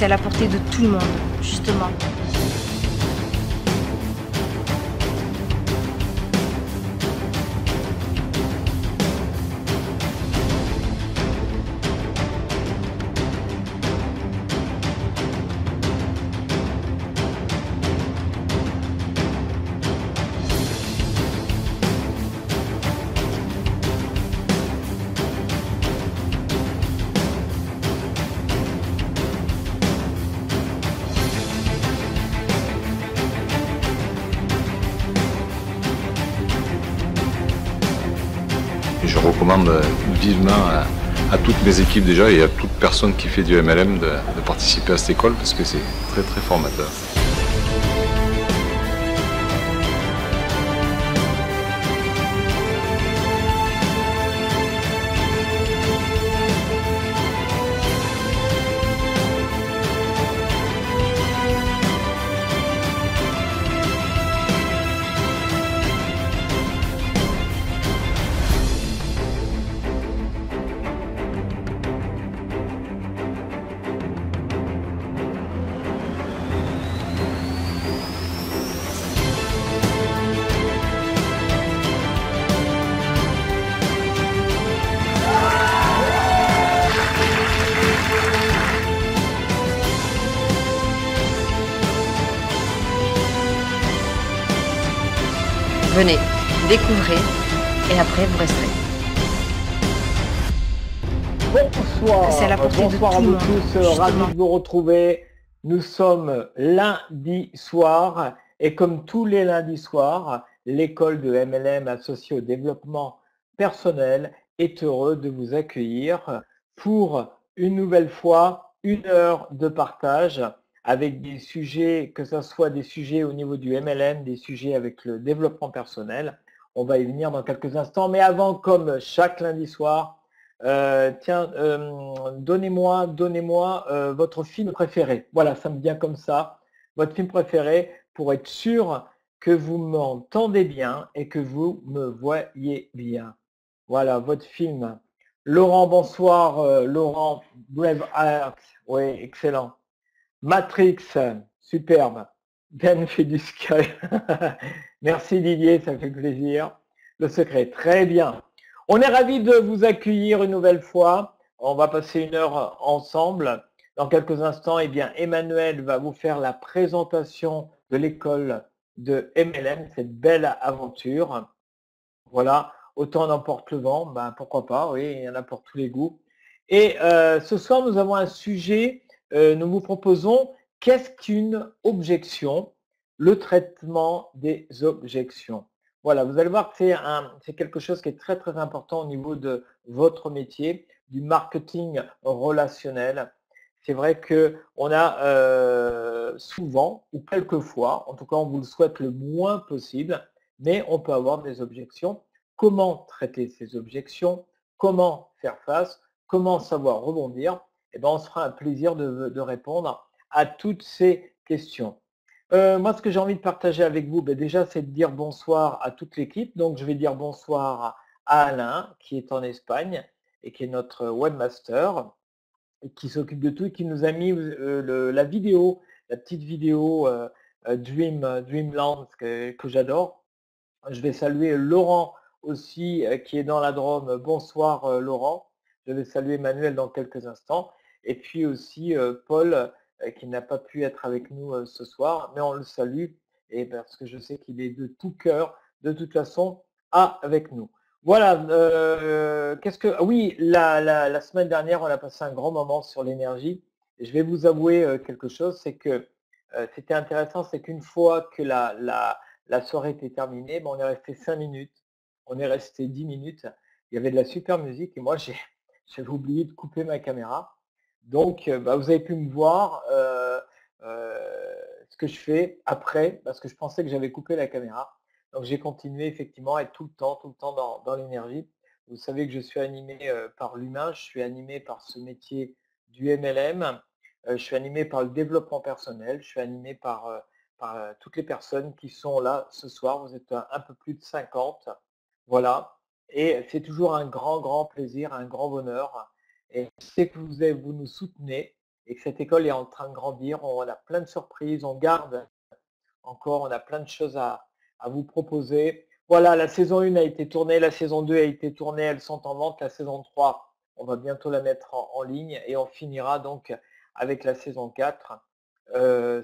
c'est à la portée de tout le monde, justement. Je recommande vivement à toutes mes équipes déjà et à toute personne qui fait du MLM de participer à cette école parce que c'est très très formateur. Venez, découvrez, et après vous resterez. Bonsoir, C'est à la portée de bonsoir tout à le vous monde, tous, justement. ravi de vous retrouver. Nous sommes lundi soir et comme tous les lundis soirs, l'école de MLM associée au développement personnel est heureux de vous accueillir pour une nouvelle fois 1 heure de partage avec des sujets, que ce soit des sujets au niveau du MLM, des sujets avec le développement personnel. On va y venir dans quelques instants, mais avant, comme chaque lundi soir, donnez-moi votre film préféré. Voilà, ça me vient comme ça. Votre film préféré pour être sûr que vous m'entendez bien et que vous me voyez bien. Voilà, votre film. Laurent, bonsoir. Laurent, Braveheart. Oui, excellent. Matrix, superbe. Ben fait du Sky. Merci Didier, ça fait plaisir. Le secret, très bien. On est ravis de vous accueillir une nouvelle fois. On va passer 1 heure ensemble. Dans quelques instants, eh bien, Emmanuel va vous faire la présentation de l'école de MLM, cette belle aventure. Voilà, autant n'emporte le vent, ben, pourquoi pas, oui, il y en a pour tous les goûts. Et ce soir, nous avons un sujet, nous vous proposons qu'est-ce qu'une objection, le traitement des objections. Voilà, vous allez voir que c'est quelque chose qui est très très important au niveau de votre métier, du marketing relationnel. C'est vrai qu'on a souvent, ou quelquefois, en tout cas on vous le souhaite le moins possible, mais on peut avoir des objections. Comment traiter ces objections? Comment faire face? Comment savoir rebondir? Eh bien, on se fera un plaisir de répondre à toutes ces questions. Moi, ce que j'ai envie de partager avec vous, déjà, c'est de dire bonsoir à toute l'équipe. Donc, je vais dire bonsoir à Alain, qui est en Espagne et qui est notre webmaster, et qui s'occupe de tout et qui nous a mis la vidéo, la petite vidéo Dreamland que j'adore. Je vais saluer Laurent aussi qui est dans la Drôme. Bonsoir Laurent. Je vais saluer Emmanuel dans quelques instants. Et puis aussi Paul qui n'a pas pu être avec nous ce soir, mais on le salue et parce que je sais qu'il est de tout cœur, de toute façon, avec nous. Voilà, oui, la semaine dernière, on a passé un grand moment sur l'énergie. Et je vais vous avouer quelque chose, c'est que c'était intéressant, c'est qu'une fois que la soirée était terminée, on est resté 5 minutes, on est resté 10 minutes. Il y avait de la super musique et moi, j'avais oublié de couper ma caméra. Donc, vous avez pu me voir ce que je fais après, parce que je pensais que j'avais coupé la caméra. Donc, j'ai continué effectivement à être tout le temps dans l'énergie. Vous savez que je suis animé par l'humain, je suis animé par ce métier du MLM, je suis animé par le développement personnel, je suis animé par toutes les personnes qui sont là ce soir. Vous êtes un peu plus de 50. Voilà. Et c'est toujours un grand, grand plaisir, un grand bonheur. Et je sais que vous nous soutenez. et que cette école est en train de grandir. On a plein de surprises, on garde encore, on a plein de choses à vous proposer. Voilà, la saison 1 a été tournée, la saison 2 a été tournée, elles sont en vente. La saison 3, on va bientôt la mettre en ligne et on finira donc avec la saison 4.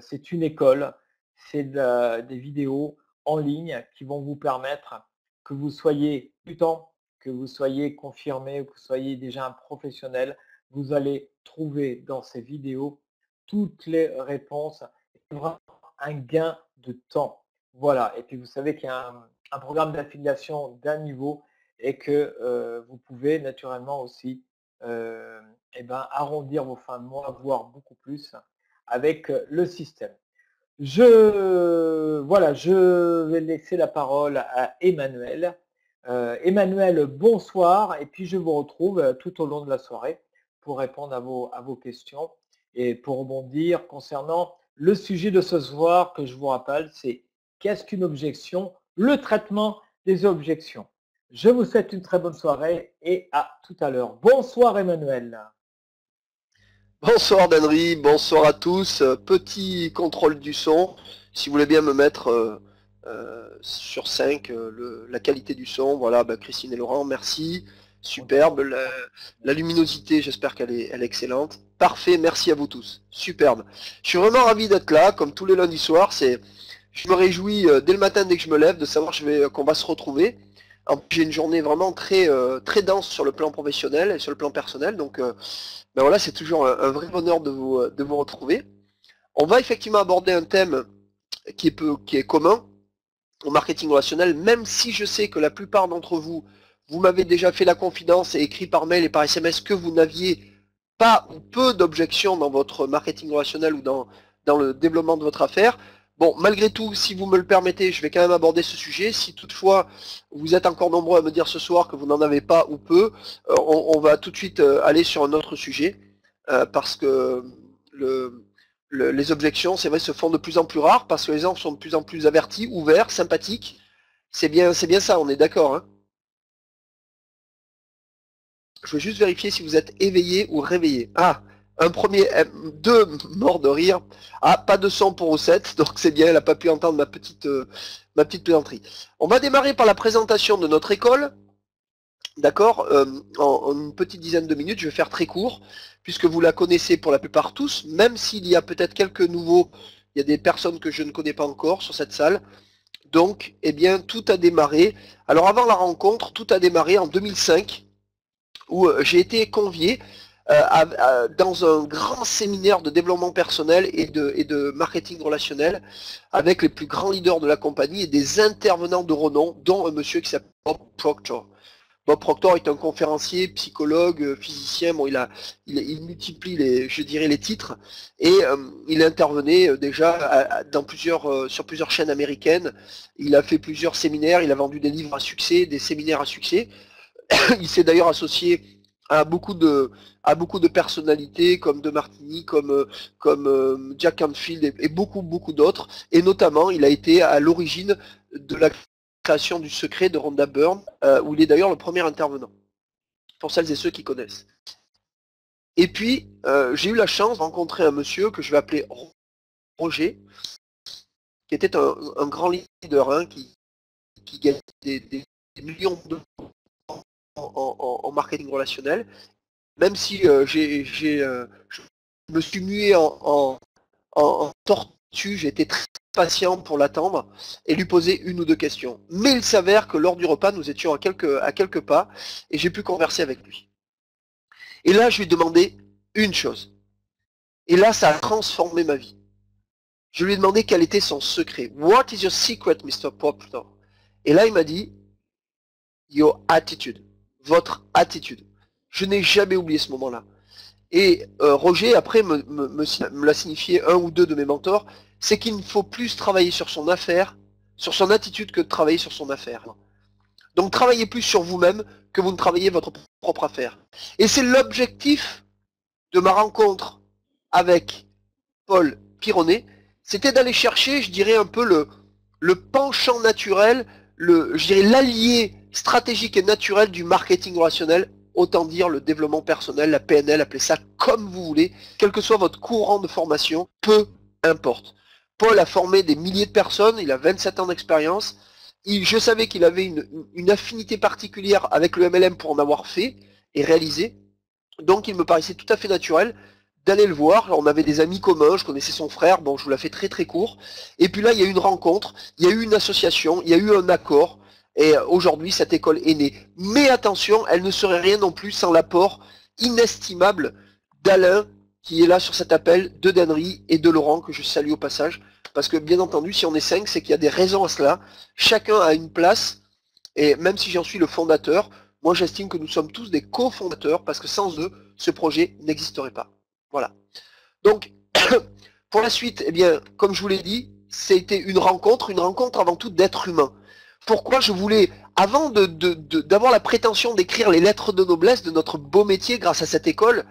C'est une école, c'est des vidéos en ligne qui vont vous permettre, que vous soyez débutant, que vous soyez confirmé, ou que vous soyez déjà un professionnel, vous allez trouver dans ces vidéos toutes les réponses. C'est vraiment un gain de temps. Voilà, et puis vous savez qu'il y a un programme d'affiliation d'un niveau et que vous pouvez naturellement aussi arrondir vos fins de mois, voire beaucoup plus, avec le système. Voilà, je vais laisser la parole à Emmanuel. Emmanuel, bonsoir, et puis je vous retrouve tout au long de la soirée pour répondre à vos questions et pour rebondir concernant le sujet de ce soir que je vous rappelle, c'est qu'est-ce qu'une objection? Le traitement des objections. Je vous souhaite une très bonne soirée et à tout à l'heure. Bonsoir Emmanuel. Bonsoir Danry, bonsoir à tous. Petit contrôle du son. Si vous voulez bien me mettre sur 5 la qualité du son. Voilà, Christine et Laurent, merci. Superbe. La luminosité, j'espère qu'elle est excellente. Parfait, merci à vous tous. Superbe. Je suis vraiment ravi d'être là, comme tous les lundis soirs. Je me réjouis dès le matin, dès que je me lève, de savoir qu'on va se retrouver. J'ai une journée vraiment très dense sur le plan professionnel et sur le plan personnel. Donc voilà, c'est toujours un vrai bonheur de vous retrouver. On va effectivement aborder un thème qui est commun au marketing relationnel, même si je sais que la plupart d'entre vous, vous m'avez déjà fait la confidence et écrit par mail et par SMS que vous n'aviez pas ou peu d'objections dans votre marketing relationnel ou dans le développement de votre affaire. Bon, malgré tout, si vous me le permettez, je vais quand même aborder ce sujet. Si toutefois, vous êtes encore nombreux à me dire ce soir que vous n'en avez pas ou peu, on va tout de suite aller sur un autre sujet, parce que les objections, c'est vrai, se font de plus en plus rares, parce que les gens sont de plus en plus avertis, ouverts, sympathiques. C'est bien ça, on est d'accord, hein. Je veux juste vérifier si vous êtes éveillé ou réveillé. Ah, deux morts de rire. Ah, pas de son pour Ocette, donc c'est bien, elle n'a pas pu entendre ma petite plaisanterie. On va démarrer par la présentation de notre école. D'accord, en une petite dizaine de minutes, je vais faire très court, puisque vous la connaissez pour la plupart tous, même s'il y a peut-être quelques nouveaux, il y a des personnes que je ne connais pas encore sur cette salle. Donc, eh bien, tout a démarré. Alors avant la rencontre, tout a démarré en 2005, où j'ai été convié dans un grand séminaire de développement personnel et de marketing relationnel avec les plus grands leaders de la compagnie et des intervenants de renom, dont un monsieur qui s'appelle Bob Proctor. Bob Proctor est un conférencier, psychologue, physicien. Bon, il multiplie les titres et il intervenait déjà sur plusieurs chaînes américaines. Il a fait plusieurs séminaires, il a vendu des livres à succès, des séminaires à succès. Il s'est d'ailleurs associé à beaucoup de personnalités comme De Martini, comme Jack Canfield et beaucoup d'autres. Et notamment, il a été à l'origine de la création du secret de Rhonda Byrne, où il est d'ailleurs le premier intervenant, pour celles et ceux qui connaissent. Et puis, j'ai eu la chance de rencontrer un monsieur que je vais appeler Roger, qui était un grand leader, hein, qui gagne des millions d'euros en marketing relationnel, même si je me suis mué en tortue, j'ai été très patient pour l'attendre et lui poser une ou deux questions. Mais il s'avère que lors du repas, nous étions à quelques pas et j'ai pu converser avec lui. Et là, je lui ai demandé une chose. Et là, ça a transformé ma vie. Je lui ai demandé quel était son secret. What is your secret, Mr. Proctor? Et là, il m'a dit, your attitude. Votre attitude. Je n'ai jamais oublié ce moment-là. Et Roger, après, me l'a signifié un ou deux de mes mentors, c'est qu'il ne faut plus travailler sur son affaire, sur son attitude, que de travailler sur son affaire. Donc travaillez plus sur vous-même que vous ne travaillez votre propre affaire. Et c'est l'objectif de ma rencontre avec Paul Pironnet, c'était d'aller chercher, je dirais, un peu le penchant naturel, je dirais l'allié stratégique et naturel du marketing relationnel autant dire le développement personnel, la PNL, appelez ça comme vous voulez, quel que soit votre courant de formation, peu importe. Paul a formé des milliers de personnes, il a 27 ans d'expérience, je savais qu'il avait une affinité particulière avec le MLM pour en avoir fait et réalisé, donc il me paraissait tout à fait naturel d'aller le voir. On avait des amis communs, je connaissais son frère, bon je vous la fais très très court, et puis là il y a eu une rencontre, il y a eu une association, il y a eu un accord, et aujourd'hui cette école est née. Mais attention, elle ne serait rien non plus sans l'apport inestimable d'Alain, qui est là sur cet appel, de Dannery et de Laurent, que je salue au passage, parce que bien entendu si on est 5, c'est qu'il y a des raisons à cela, chacun a une place, et même si j'en suis le fondateur, moi j'estime que nous sommes tous des cofondateurs, parce que sans eux, ce projet n'existerait pas. Voilà. Donc, pour la suite, eh bien, comme je vous l'ai dit, c'était une rencontre avant tout d'êtres humains. Pourquoi je voulais, avant d'avoir la prétention d'écrire les lettres de noblesse de notre beau métier grâce à cette école,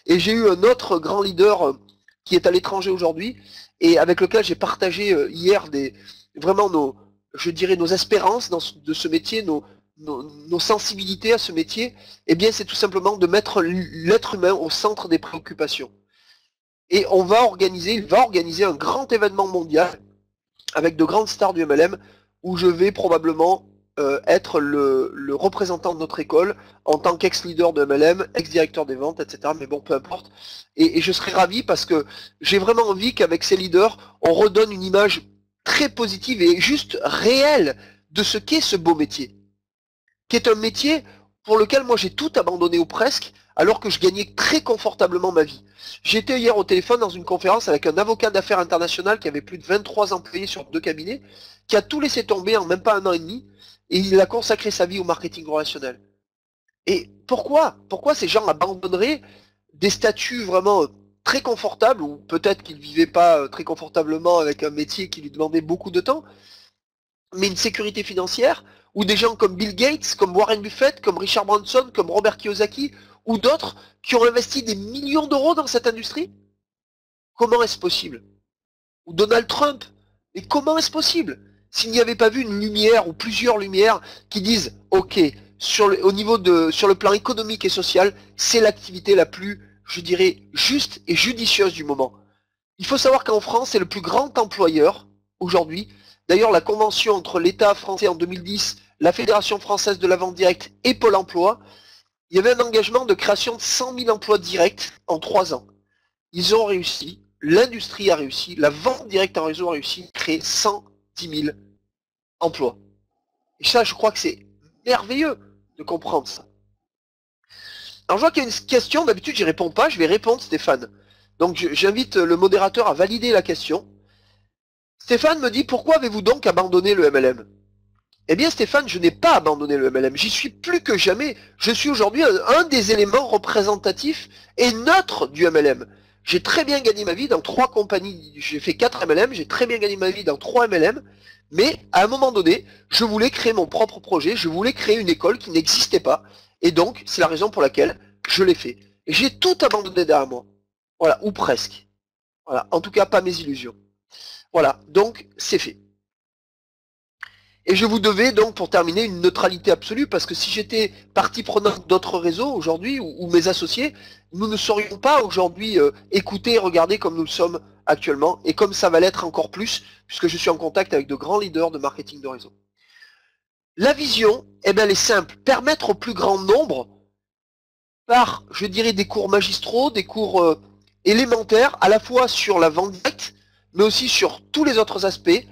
et j'ai eu un autre grand leader qui est à l'étranger aujourd'hui, et avec lequel j'ai partagé hier vraiment nos espérances de ce métier, nos sensibilités à ce métier, eh bien c'est tout simplement de mettre l'être humain au centre des préoccupations. Et il va organiser un grand événement mondial avec de grandes stars du MLM où je vais probablement être le représentant de notre école en tant qu'ex-leader de MLM, ex-directeur des ventes, etc. Mais bon, peu importe. Et je serai ravi parce que j'ai vraiment envie qu'avec ces leaders, on redonne une image très positive et juste réelle de ce qu'est ce beau métier. Qui est un métier pour lequel moi j'ai tout abandonné ou presque, alors que je gagnais très confortablement ma vie. J'étais hier au téléphone dans une conférence avec un avocat d'affaires international qui avait plus de 23 employés sur 2 cabinets, qui a tout laissé tomber en même pas 1 an et demi, et il a consacré sa vie au marketing relationnel. Et pourquoi ces gens abandonneraient des statuts vraiment très confortables, ou peut-être qu'ils ne vivaient pas très confortablement avec un métier qui lui demandait beaucoup de temps, mais une sécurité financière, ou des gens comme Bill Gates, comme Warren Buffett, comme Richard Branson, comme Robert Kiyosaki, ou d'autres qui ont investi des millions d'euros dans cette industrie? Comment est-ce possible? Ou Donald Trump? Et comment est-ce possible? S'il n'y avait pas vu une lumière ou plusieurs lumières qui disent ok, sur le plan économique et social, c'est l'activité la plus, je dirais, juste et judicieuse du moment. Il faut savoir qu'en France, c'est le plus grand employeur aujourd'hui. D'ailleurs, la convention entre l'État français en 2010, la Fédération française de la vente directe et Pôle emploi, il y avait un engagement de création de 100 000 emplois directs en 3 ans. Ils ont réussi, l'industrie a réussi, la vente directe en réseau a réussi à créer 110 000 emplois. Et ça, je crois que c'est merveilleux de comprendre ça. Alors je vois qu'il y a une question, d'habitude j'y réponds pas, je vais répondre Stéphane. Donc j'invite le modérateur à valider la question. Stéphane me dit, pourquoi avez-vous donc abandonné le MLM? Eh bien Stéphane, je n'ai pas abandonné le MLM, j'y suis plus que jamais. Je suis aujourd'hui un des éléments représentatifs et neutres du MLM. J'ai très bien gagné ma vie dans 3 compagnies, j'ai fait 4 MLM, j'ai très bien gagné ma vie dans 3 MLM, mais à un moment donné, je voulais créer mon propre projet, je voulais créer une école qui n'existait pas, et donc c'est la raison pour laquelle je l'ai fait. Et j'ai tout abandonné derrière moi, voilà, ou presque. Voilà, en tout cas pas mes illusions. Voilà, donc c'est fait. Et je vous devais donc pour terminer une neutralité absolue, parce que si j'étais partie prenante d'autres réseaux aujourd'hui, ou mes associés, nous ne serions pas aujourd'hui écoutés et regardés comme nous le sommes actuellement, et comme ça va l'être encore plus, puisque je suis en contact avec de grands leaders de marketing de réseau. La vision, eh bien, elle est simple, permettre au plus grand nombre, par, je dirais, des cours magistraux, des cours élémentaires, à la fois sur la vente directe, mais aussi sur tous les autres aspects,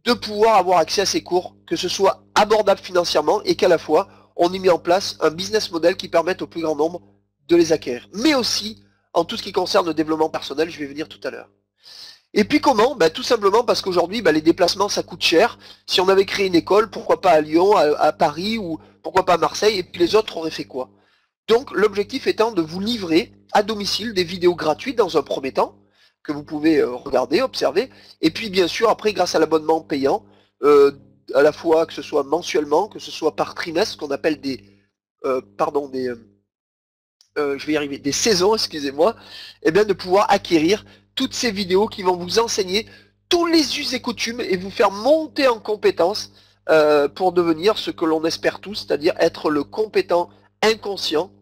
de pouvoir avoir accès à ces cours, que ce soit abordable financièrement et qu'à la fois, on ait mis en place un business model qui permette au plus grand nombre de les acquérir. Mais aussi, en tout ce qui concerne le développement personnel, je vais venir tout à l'heure. Et puis comment? Tout simplement parce qu'aujourd'hui, les déplacements, ça coûte cher. Si on avait créé une école, pourquoi pas à Lyon, à Paris, ou pourquoi pas à Marseille, et puis les autres auraient fait quoi? Donc, l'objectif étant de vous livrer à domicile des vidéos gratuites dans un premier temps, que vous pouvez regarder, observer, et puis bien sûr après grâce à l'abonnement payant, à la fois que ce soit mensuellement, que ce soit par trimestre, ce qu'on appelle des je vais y arriver, des saisons, excusez-moi, et bien de pouvoir acquérir toutes ces vidéos qui vont vous enseigner tous les us et coutumes et vous faire monter en compétences pour devenir ce que l'on espère tous, c'est-à-dire être le compétent inconscient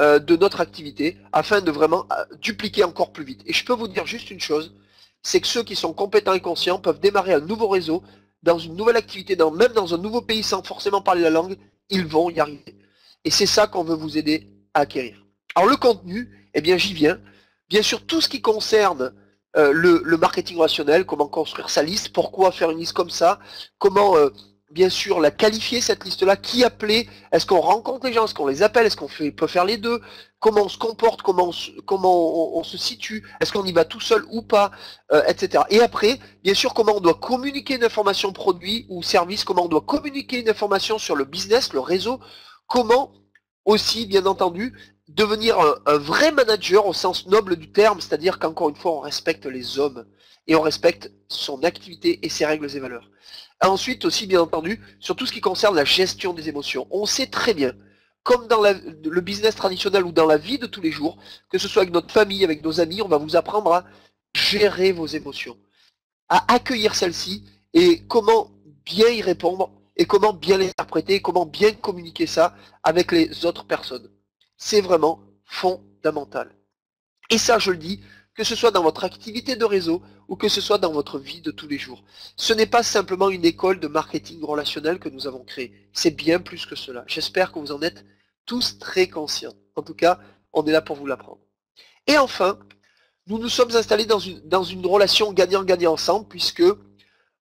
de notre activité afin de vraiment dupliquer encore plus vite. Et je peux vous dire juste une chose, c'est que ceux qui sont compétents et conscients peuvent démarrer un nouveau réseau dans une nouvelle activité, même dans un nouveau pays sans forcément parler la langue, ils vont y arriver. Et c'est ça qu'on veut vous aider à acquérir. Alors le contenu, eh bien j'y viens. Bien sûr, tout ce qui concerne le marketing relationnel, comment construire sa liste, pourquoi faire une liste comme ça, comment bien sûr la qualifier cette liste-là, qui appeler, est-ce qu'on rencontre les gens, est-ce qu'on les appelle, est-ce qu'on peut faire les deux, comment on se comporte, comment on se situe, est-ce qu'on y va tout seul ou pas, etc. Et après, bien sûr, comment on doit communiquer une information produit ou service, comment on doit communiquer une information sur le business, le réseau, comment aussi, bien entendu, devenir un vrai manager au sens noble du terme, c'est-à-dire qu'encore une fois, on respecte les hommes et on respecte son activité et ses règles et valeurs. Ensuite aussi, bien entendu, sur tout ce qui concerne la gestion des émotions. On sait très bien, comme dans le business traditionnel ou dans la vie de tous les jours, que ce soit avec notre famille, avec nos amis, on va vous apprendre à gérer vos émotions, à accueillir celles-ci et comment bien y répondre et comment bien les interpréter, comment bien communiquer ça avec les autres personnes. C'est vraiment fondamental. Et ça, je le dis, que ce soit dans votre activité de réseau ou que ce soit dans votre vie de tous les jours. Ce n'est pas simplement une école de marketing relationnel que nous avons créée. C'est bien plus que cela. J'espère que vous en êtes tous très conscients. En tout cas, on est là pour vous l'apprendre. Et enfin, nous nous sommes installés dans une relation gagnant-gagnant ensemble puisque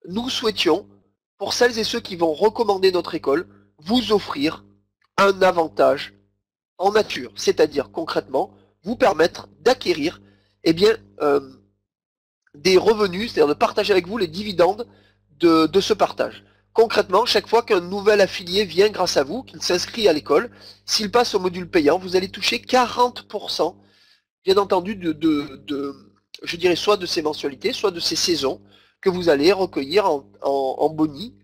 nous souhaitions, pour celles et ceux qui vont recommander notre école, vous offrir un avantage en nature, c'est-à-dire concrètement vous permettre d'acquérir des revenus, c'est-à-dire de partager avec vous les dividendes de ce partage. Concrètement, chaque fois qu'un nouvel affilié vient grâce à vous, qu'il s'inscrit à l'école, s'il passe au module payant, vous allez toucher 40%, bien entendu, je dirais soit de ses mensualités, soit de ses saisons, que vous allez recueillir en boni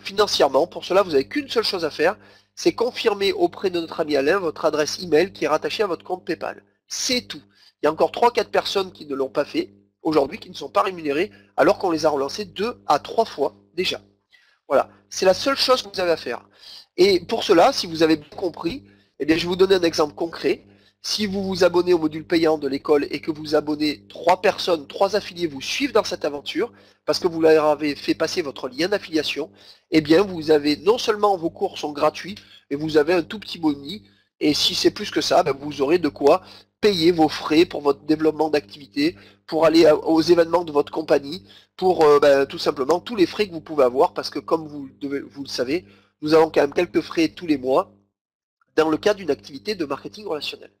financièrement. Pour cela, vous n'avez qu'une seule chose à faire, c'est confirmer auprès de notre ami Alain votre adresse email qui est rattachée à votre compte PayPal. C'est tout. Il y a encore 3-4 personnes qui ne l'ont pas fait aujourd'hui, qui ne sont pas rémunérées, alors qu'on les a relancées 2 à 3 fois déjà. Voilà, c'est la seule chose que vous avez à faire. Et pour cela, si vous avez bien compris, eh bien, je vais vous donner un exemple concret. Si vous vous abonnez au module payant de l'école et que vous abonnez 3 personnes, 3 affiliés vous suivent dans cette aventure, parce que vous leur avez fait passer votre lien d'affiliation, eh bien vous avez non seulement vos cours sont gratuits, mais vous avez un tout petit boni, et si c'est plus que ça, ben vous aurez de quoi payer vos frais pour votre développement d'activité, pour aller aux événements de votre compagnie, pour tout simplement tous les frais que vous pouvez avoir, parce que comme vous le savez, nous avons quand même quelques frais tous les mois dans le cadre d'une activité de marketing relationnel.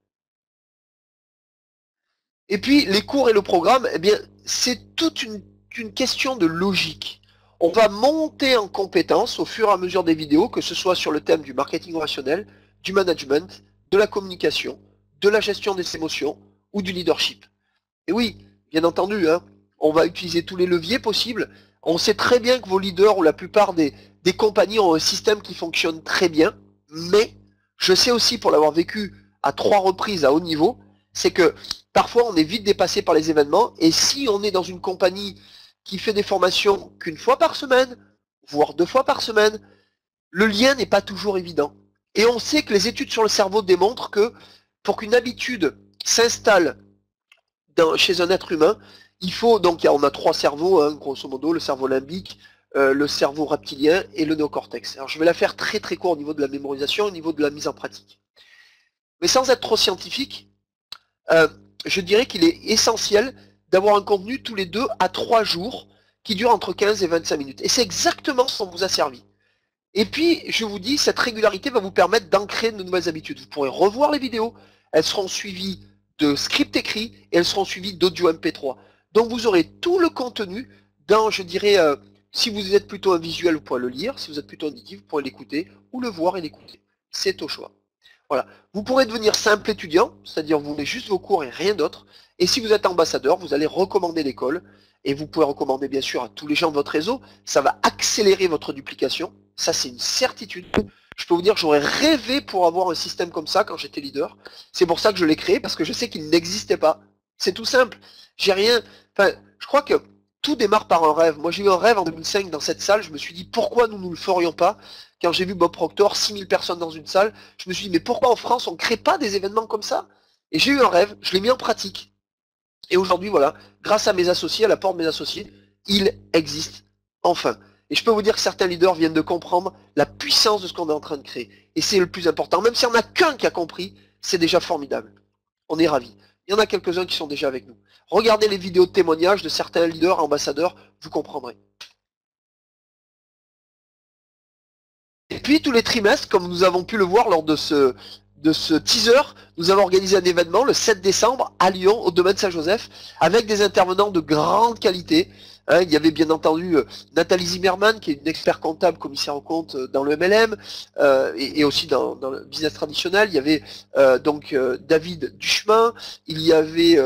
Et puis les cours et le programme, eh bien c'est toute une question de logique. On va monter en compétences au fur et à mesure des vidéos, que ce soit sur le thème du marketing relationnel, du management, de la communication, de la gestion des émotions ou du leadership. Et oui, bien entendu, hein, on va utiliser tous les leviers possibles. On sait très bien que vos leaders ou la plupart des compagnies ont un système qui fonctionne très bien, mais je sais aussi, pour l'avoir vécu à 3 reprises à haut niveau, c'est que parfois on est vite dépassé par les événements, et si on est dans une compagnie qui fait des formations qu'une fois par semaine, voire 2 fois par semaine, le lien n'est pas toujours évident. Et on sait que les études sur le cerveau démontrent que pour qu'une habitude s'installe chez un être humain, il faut, donc on a 3 cerveaux, hein, grosso modo, le cerveau limbique, le cerveau reptilien et le néocortex. Alors je vais la faire très très court au niveau de la mémorisation, au niveau de la mise en pratique. Mais sans être trop scientifique, je dirais qu'il est essentiel d'avoir un contenu tous les 2 à 3 jours qui dure entre 15 et 25 minutes. Et c'est exactement ce qu'on vous a servi. Et puis, je vous dis, cette régularité va vous permettre d'ancrer de nouvelles habitudes. Vous pourrez revoir les vidéos, elles seront suivies de scripts écrits et elles seront suivies d'audio MP3. Donc vous aurez tout le contenu dans, je dirais, si vous êtes plutôt un visuel, vous pourrez le lire, si vous êtes plutôt auditif, vous pourrez l'écouter, ou le voir et l'écouter. C'est au choix. Voilà. Vous pourrez devenir simple étudiant, c'est-à-dire vous mettez juste vos cours et rien d'autre. Et si vous êtes ambassadeur, vous allez recommander l'école. Et vous pouvez recommander bien sûr à tous les gens de votre réseau. Ça va accélérer votre duplication. Ça, c'est une certitude. Je peux vous dire que j'aurais rêvé pour avoir un système comme ça quand j'étais leader. C'est pour ça que je l'ai créé, parce que je sais qu'il n'existait pas. C'est tout simple. J'ai rien. Enfin, je crois que tout démarre par un rêve. Moi j'ai eu un rêve en 2005 dans cette salle, je me suis dit pourquoi nous ne le ferions pas. Quand j'ai vu Bob Proctor, 6000 personnes dans une salle, je me suis dit mais pourquoi en France on ne crée pas des événements comme ça? Et j'ai eu un rêve, je l'ai mis en pratique. Et aujourd'hui voilà, grâce à mes associés, à l'apport de mes associés, il existe enfin. Et je peux vous dire que certains leaders viennent de comprendre la puissance de ce qu'on est en train de créer. Et c'est le plus important. Même s'il n'y en a qu'un qui a compris, c'est déjà formidable. On est ravis. Il y en a quelques-uns qui sont déjà avec nous. Regardez les vidéos de témoignages de certains leaders, ambassadeurs, vous comprendrez. Et puis tous les trimestres, comme nous avons pu le voir lors de ce teaser, nous avons organisé un événement le 7 décembre à Lyon, au domaine Saint-Joseph, avec des intervenants de grande qualité. Il y avait bien entendu Nathalie Zimmerman, qui est une expert comptable, commissaire aux comptes dans le MLM, et aussi dans le business traditionnel. Il y avait David Duchemin, il y avait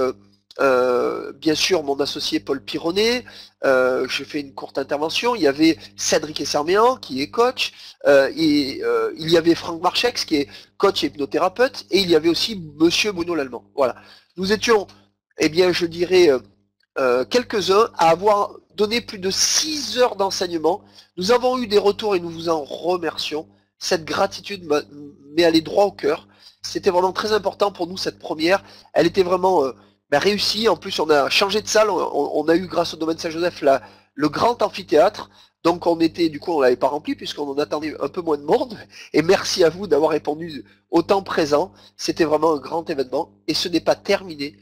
bien sûr mon associé Paul Pironnet, je fais une courte intervention, il y avait Cédric Esserméan qui est coach, il y avait Franck Marchex qui est coach et hypnothérapeute, et il y avait aussi Monsieur Bruno Lallemand. Voilà. Nous étions, eh bien je dirais, quelques-uns à avoir donné plus de 6 heures d'enseignement. Nous avons eu des retours et nous vous en remercions. Cette gratitude m'est allée droit au cœur. C'était vraiment très important pour nous cette première. Elle était vraiment réussie. En plus on a changé de salle. On a eu grâce au domaine Saint-Joseph le grand amphithéâtre. Donc on ne l'avait pas rempli puisqu'on en attendait un peu moins de monde. Et merci à vous d'avoir répondu autant présent. C'était vraiment un grand événement. Et ce n'est pas terminé.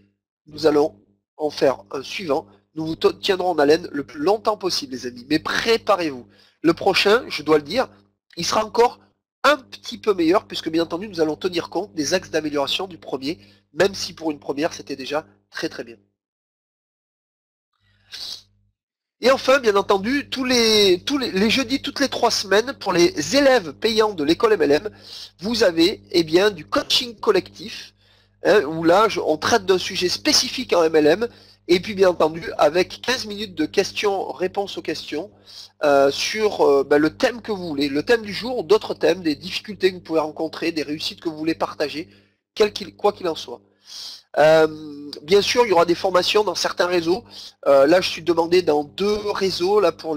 Nous allons en faire un suivant. Nous vous tiendrons en haleine le plus longtemps possible, les amis. Mais préparez-vous. Le prochain, je dois le dire, il sera encore un petit peu meilleur, puisque bien entendu, nous allons tenir compte des axes d'amélioration du premier, même si pour une première, c'était déjà très très bien. Et enfin, bien entendu, tous les jeudis, toutes les 3 semaines, pour les élèves payants de l'école MLM, vous avez du coaching collectif, où là, on traite d'un sujet spécifique en MLM, et puis bien entendu, avec 15 minutes de questions-réponses aux questions, sur le thème que vous voulez, le thème du jour, ou d'autres thèmes, des difficultés que vous pouvez rencontrer, des réussites que vous voulez partager, quoi qu'il en soit. Bien sûr, il y aura des formations dans certains réseaux. Là, je suis demandé dans 2 réseaux, là pour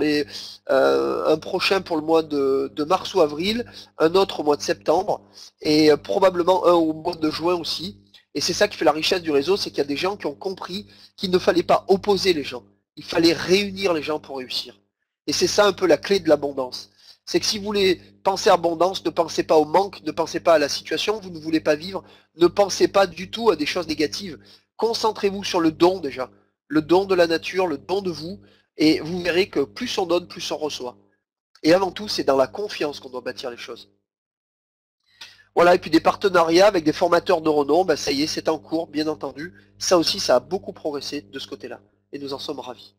un prochain pour le mois de mars ou avril, un autre au mois de septembre, et probablement un au mois de juin aussi. Et c'est ça qui fait la richesse du réseau, c'est qu'il y a des gens qui ont compris qu'il ne fallait pas opposer les gens. Il fallait réunir les gens pour réussir. Et c'est ça un peu la clé de l'abondance. C'est que si vous voulez penser abondance, ne pensez pas au manque, ne pensez pas à la situation que vous ne voulez pas vivre, ne pensez pas du tout à des choses négatives. Concentrez-vous sur le don déjà. Le don de la nature, le don de vous, et vous verrez que plus on donne, plus on reçoit. Et avant tout, c'est dans la confiance qu'on doit bâtir les choses. Voilà, et puis des partenariats avec des formateurs de renom, ça y est, c'est en cours, bien entendu. Ça aussi, ça a beaucoup progressé de ce côté-là. Et nous en sommes ravis.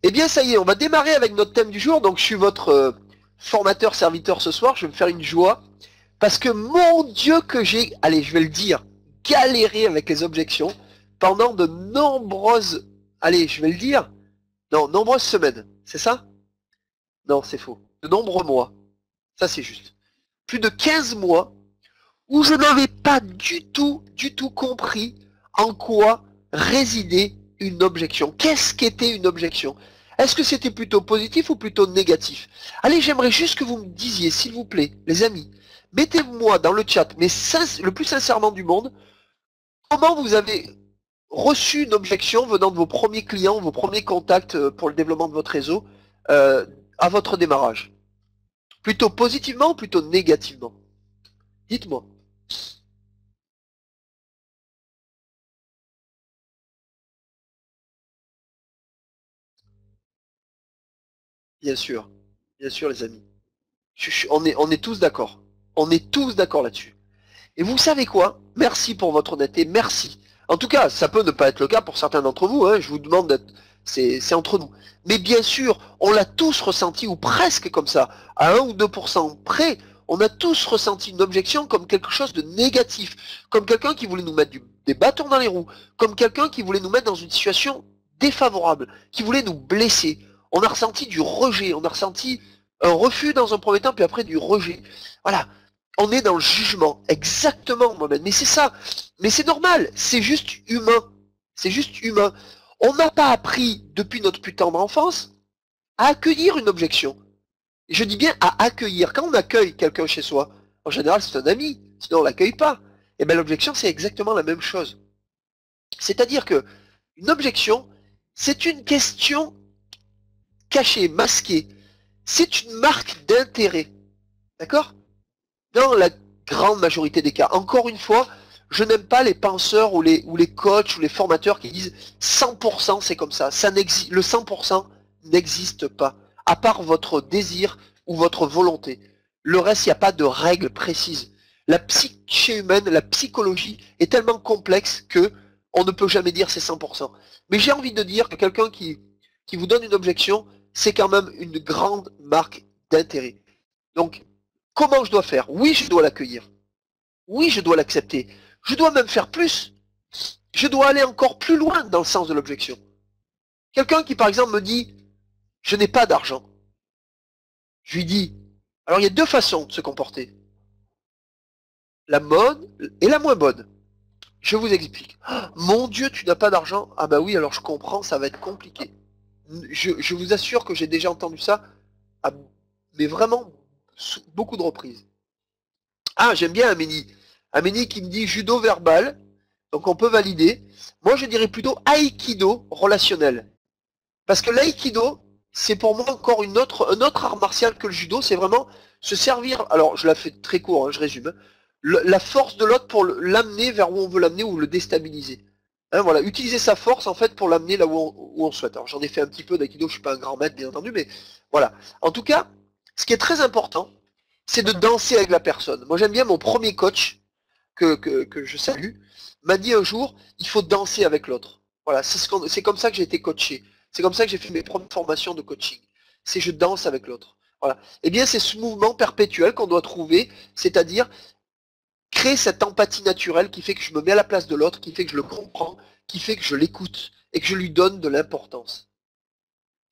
Eh bien, ça y est, on va démarrer avec notre thème du jour. Donc, je suis votre formateur-serviteur ce soir. Je vais me faire une joie. Parce que, mon Dieu, que j'ai, allez, je vais le dire, galéré avec les objections pendant de nombreuses, allez, je vais le dire, non, nombreuses semaines. C'est ça? Non, c'est faux. De nombreux mois. Ça, c'est juste. Plus de 15 mois où je n'avais pas du tout compris en quoi résidait une objection. Qu'est-ce qu'était une objection? Est-ce que c'était plutôt positif ou plutôt négatif? Allez, j'aimerais juste que vous me disiez, s'il vous plaît, les amis, mettez-moi dans le chat, mais le plus sincèrement du monde, comment vous avez reçu une objection venant de vos premiers clients, vos premiers contacts pour le développement de votre réseau à votre démarrage? Plutôt positivement ou plutôt négativement? Dites-moi. Bien sûr les amis. On est tous d'accord. On est tous d'accord là-dessus. Et vous savez quoi? Merci pour votre honnêteté, merci. En tout cas, ça peut ne pas être le cas pour certains d'entre vous, hein, je vous demande d'être... C'est entre nous. Mais bien sûr, on l'a tous ressenti, ou presque comme ça, à 1 ou 2% près, on a tous ressenti une objection comme quelque chose de négatif, comme quelqu'un qui voulait nous mettre des bâtons dans les roues, comme quelqu'un qui voulait nous mettre dans une situation défavorable, qui voulait nous blesser. On a ressenti du rejet, on a ressenti un refus dans un premier temps, puis après du rejet. Voilà, on est dans le jugement, exactement, Mohamed. Mais c'est ça, mais c'est normal, c'est juste humain. C'est juste humain. On n'a pas appris depuis notre plus tendre enfance à accueillir une objection. Et je dis bien à accueillir. Quand on accueille quelqu'un chez soi, en général c'est un ami, sinon on l'accueille pas. Et bien l'objection c'est exactement la même chose. C'est-à-dire que une objection, c'est une question cachée, masquée. C'est une marque d'intérêt. D'accord? Dans la grande majorité des cas. Encore une fois, je n'aime pas les penseurs ou les coachs ou les formateurs qui disent 100% c'est comme ça. Le 100% n'existe pas. À part votre désir ou votre volonté. Le reste, il n'y a pas de règle précise. La psyché humaine, la psychologie est tellement complexe que on ne peut jamais dire c'est 100%. Mais j'ai envie de dire que quelqu'un qui vous donne une objection, c'est quand même une grande marque d'intérêt. Donc, comment je dois faire? Oui, je dois l'accueillir. Oui, je dois l'accepter. Je dois même faire plus. Je dois aller encore plus loin dans le sens de l'objection. Quelqu'un qui, par exemple, me dit « Je n'ai pas d'argent ». Je lui dis « Alors, il y a deux façons de se comporter. La bonne et la moins bonne. Je vous explique. Ah, mon Dieu, tu n'as pas d'argent? Ah bah oui, alors je comprends, ça va être compliqué. Je vous assure que j'ai déjà entendu ça, mais vraiment beaucoup de reprises. Ah, j'aime bien Amélie. Amélie qui me dit judo verbal, donc on peut valider. Moi, je dirais plutôt aïkido relationnel. Parce que l'aïkido, c'est pour moi encore un autre art martial que le judo, c'est vraiment se servir, alors je la fais très court, hein, je résume, la force de l'autre pour l'amener vers où on veut l'amener ou le déstabiliser. Hein, voilà, utiliser sa force en fait pour l'amener là où on souhaite. Alors j'en ai fait un petit peu d'aïkido, je suis pas un grand maître bien entendu, mais voilà. En tout cas, ce qui est très important, c'est de danser avec la personne. Moi j'aime bien mon premier coach, que je salue, m'a dit un jour, il faut danser avec l'autre. Voilà, c'est comme ça que j'ai été coaché. C'est comme ça que j'ai fait mes premières formations de coaching. C'est je danse avec l'autre. Voilà. Eh bien c'est ce mouvement perpétuel qu'on doit trouver, c'est-à-dire créer cette empathie naturelle qui fait que je me mets à la place de l'autre, qui fait que je le comprends, qui fait que je l'écoute et que je lui donne de l'importance.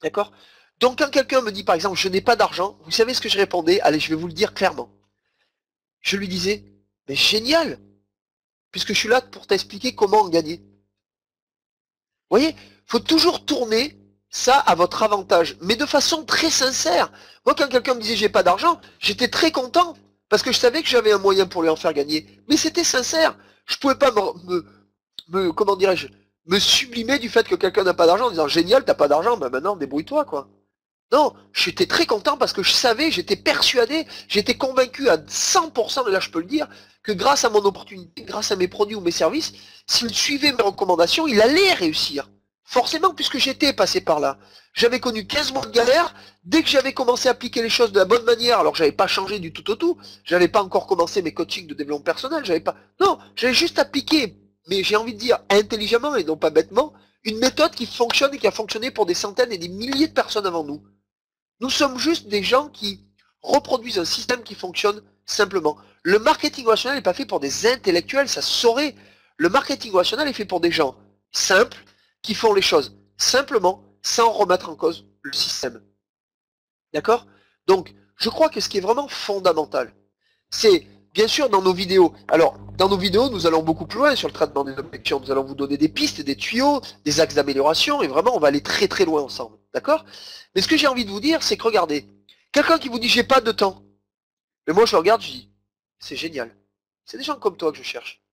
D'accord? Donc quand quelqu'un me dit par exemple je n'ai pas d'argent, vous savez ce que je répondais? Allez, je vais vous le dire clairement. Je lui disais, mais génial, puisque je suis là pour t'expliquer comment en gagner. Vous voyez, il faut toujours tourner ça à votre avantage, mais de façon très sincère. Moi quand quelqu'un me disait j'ai pas d'argent, j'étais très content. Parce que je savais que j'avais un moyen pour lui en faire gagner. Mais c'était sincère. Je pouvais pas comment dirais-je, me sublimer du fait que quelqu'un n'a pas d'argent en disant génial, t'as pas d'argent, ben maintenant débrouille-toi quoi. Non, j'étais très content parce que je savais, j'étais persuadé, j'étais convaincu à 100%, et là je peux le dire, que grâce à mon opportunité, grâce à mes produits ou mes services, s'il suivait mes recommandations, il allait réussir. Forcément, puisque j'étais passé par là. J'avais connu 15 mois de galère. Dès que j'avais commencé à appliquer les choses de la bonne manière, alors j'avais pas changé du tout au tout, j'avais pas encore commencé mes coachings de développement personnel, non, j'avais juste appliqué, mais j'ai envie de dire intelligemment et non pas bêtement, une méthode qui fonctionne et qui a fonctionné pour des centaines et des milliers de personnes avant nous. Nous sommes juste des gens qui reproduisent un système qui fonctionne simplement. Le marketing relationnel n'est pas fait pour des intellectuels, ça se saurait. Le marketing relationnel est fait pour des gens simples, qui font les choses simplement, sans remettre en cause le système. D'accord? Donc, je crois que ce qui est vraiment fondamental, c'est, bien sûr, dans nos vidéos. Alors, dans nos vidéos, nous allons beaucoup plus loin sur le traitement des objections. Nous allons vous donner des pistes, des tuyaux, des axes d'amélioration, et vraiment, on va aller très très loin ensemble. D'accord? Mais ce que j'ai envie de vous dire, c'est que regardez, quelqu'un qui vous dit j'ai pas de temps, mais moi je le regarde, je dis, c'est génial. C'est des gens comme toi que je cherche.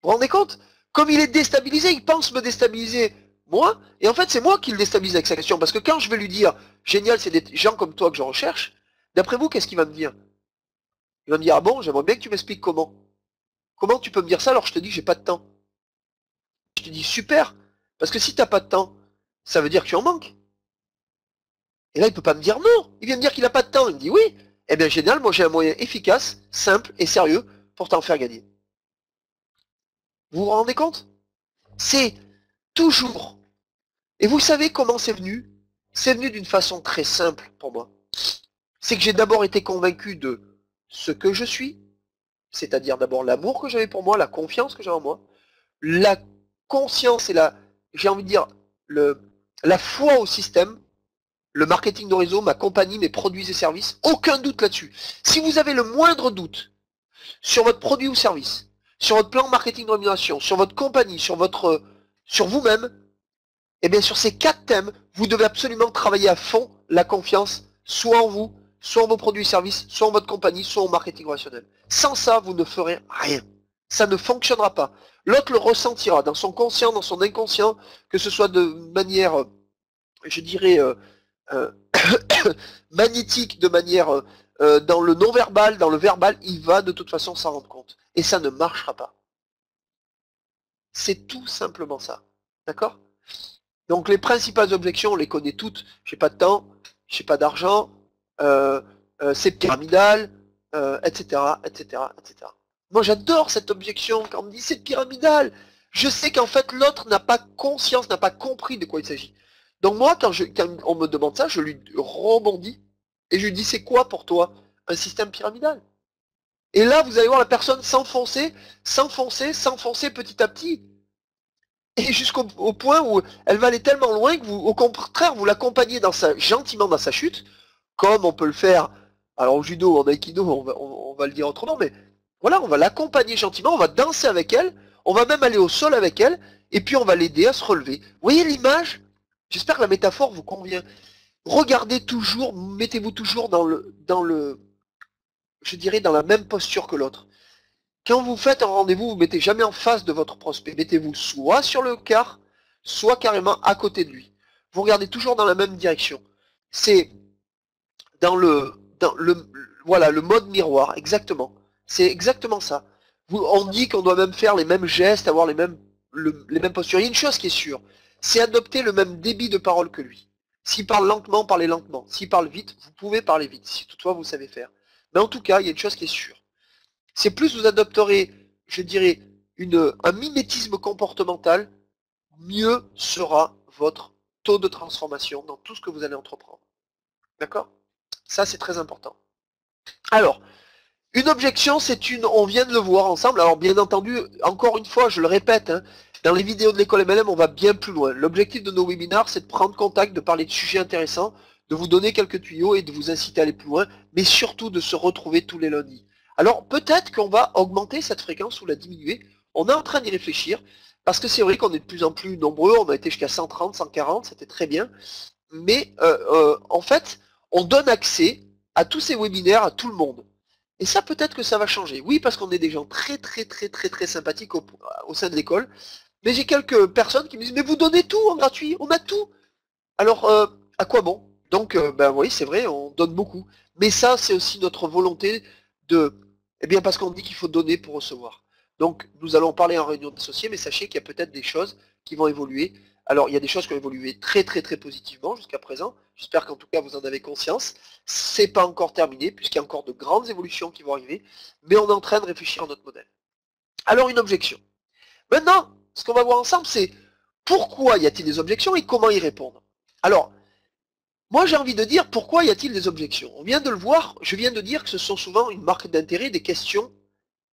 Vous vous rendez compte? Comme il est déstabilisé, il pense me déstabiliser moi, et en fait c'est moi qui le déstabilise avec sa question, parce que quand je vais lui dire, génial, c'est des gens comme toi que je recherche, d'après vous, qu'est-ce qu'il va me dire? Il va me dire, ah bon, j'aimerais bien que tu m'expliques comment. Comment tu peux me dire ça alors je te dis que j'ai pas de temps? Je te dis, super, parce que si t'as pas de temps, ça veut dire que tu en manques. Et là, il peut pas me dire non, il vient me dire qu'il n'a pas de temps, il me dit oui, eh bien génial, moi j'ai un moyen efficace, simple et sérieux pour t'en faire gagner. Vous vous rendez compte? C'est toujours. Et vous savez comment c'est venu? C'est venu d'une façon très simple pour moi. C'est que j'ai d'abord été convaincu de ce que je suis, c'est-à-dire d'abord l'amour que j'avais pour moi, la confiance que j'avais en moi, la conscience et j'ai envie de dire, la foi au système, le marketing de réseau, ma compagnie, mes produits et services, aucun doute là-dessus. Si vous avez le moindre doute sur votre produit ou service, sur votre plan marketing de rémunération, sur votre compagnie, sur sur vous-même, et bien sur ces 4 thèmes, vous devez absolument travailler à fond la confiance, soit en vous, soit en vos produits et services, soit en votre compagnie, soit en marketing relationnel. Sans ça, vous ne ferez rien. Ça ne fonctionnera pas. L'autre le ressentira dans son conscient, dans son inconscient, que ce soit de manière, je dirais, magnétique, de manière dans le non-verbal, dans le verbal, il va de toute façon s'en rendre compte. Et ça ne marchera pas. C'est tout simplement ça. D'accord? Donc les principales objections, on les connaît toutes. J'ai pas de temps, j'ai pas d'argent, c'est pyramidal, etc., etc., etc. Moi j'adore cette objection quand on me dit c'est pyramidal. Je sais qu'en fait l'autre n'a pas conscience, n'a pas compris de quoi il s'agit. Donc moi quand on me demande ça, je lui rebondis et je lui dis c'est quoi pour toi un système pyramidal? Et là vous allez voir la personne s'enfoncer, s'enfoncer, s'enfoncer petit à petit. Et jusqu'au point où elle va aller tellement loin que vous, au contraire, vous l'accompagnez gentiment dans sa chute, comme on peut le faire, alors au judo ou en aikido, on va le dire autrement, mais voilà, on va l'accompagner gentiment, on va danser avec elle, on va même aller au sol avec elle, et puis on va l'aider à se relever. Vous voyez l'image? J'espère que la métaphore vous convient. Regardez toujours, mettez-vous toujours je dirais, dans la même posture que l'autre. Quand vous faites un rendez-vous, vous ne mettez jamais en face de votre prospect. Mettez-vous soit sur le quart, soit carrément à côté de lui. Vous regardez toujours dans la même direction. C'est voilà, le mode miroir, exactement. C'est exactement ça. On dit qu'on doit même faire les mêmes gestes, avoir les mêmes postures. Il y a une chose qui est sûre, c'est adopter le même débit de parole que lui. S'il parle lentement, parlez lentement. S'il parle vite, vous pouvez parler vite, si toutefois vous savez faire. Mais en tout cas, il y a une chose qui est sûre. C'est plus vous adopterez, je dirais, un mimétisme comportemental, mieux sera votre taux de transformation dans tout ce que vous allez entreprendre. D'accord? Ça, c'est très important. Alors, une objection, on vient de le voir ensemble. Alors, bien entendu, encore une fois, je le répète, hein, dans les vidéos de l'école MLM, on va bien plus loin. L'objectif de nos webinaires, c'est de prendre contact, de parler de sujets intéressants, de vous donner quelques tuyaux et de vous inciter à aller plus loin, mais surtout de se retrouver tous les lundis. Alors peut-être qu'on va augmenter cette fréquence ou la diminuer. On est en train d'y réfléchir, parce que c'est vrai qu'on est de plus en plus nombreux, on a été jusqu'à 130, 140, c'était très bien. Mais en fait, on donne accès à tous ces webinaires à tout le monde. Et ça peut-être que ça va changer. Oui, parce qu'on est des gens très très très très très sympathiques au sein de l'école. Mais j'ai quelques personnes qui me disent, mais vous donnez tout en gratuit, on a tout. Alors, à quoi bon? Donc, ben oui, c'est vrai, on donne beaucoup. Mais ça, c'est aussi notre volonté eh bien parce qu'on dit qu'il faut donner pour recevoir. Donc nous allons parler en réunion d'associés, mais sachez qu'il y a peut-être des choses qui vont évoluer. Alors il y a des choses qui ont évolué très très très positivement jusqu'à présent. J'espère qu'en tout cas vous en avez conscience. C'est pas encore terminé, puisqu'il y a encore de grandes évolutions qui vont arriver, mais on est en train de réfléchir à notre modèle. Alors une objection. Maintenant, ce qu'on va voir ensemble, c'est pourquoi y a-t-il des objections et comment y répondre. Alors, moi, j'ai envie de dire, pourquoi y a-t-il des objections? On vient de le voir, je viens de dire que ce sont souvent une marque d'intérêt, des questions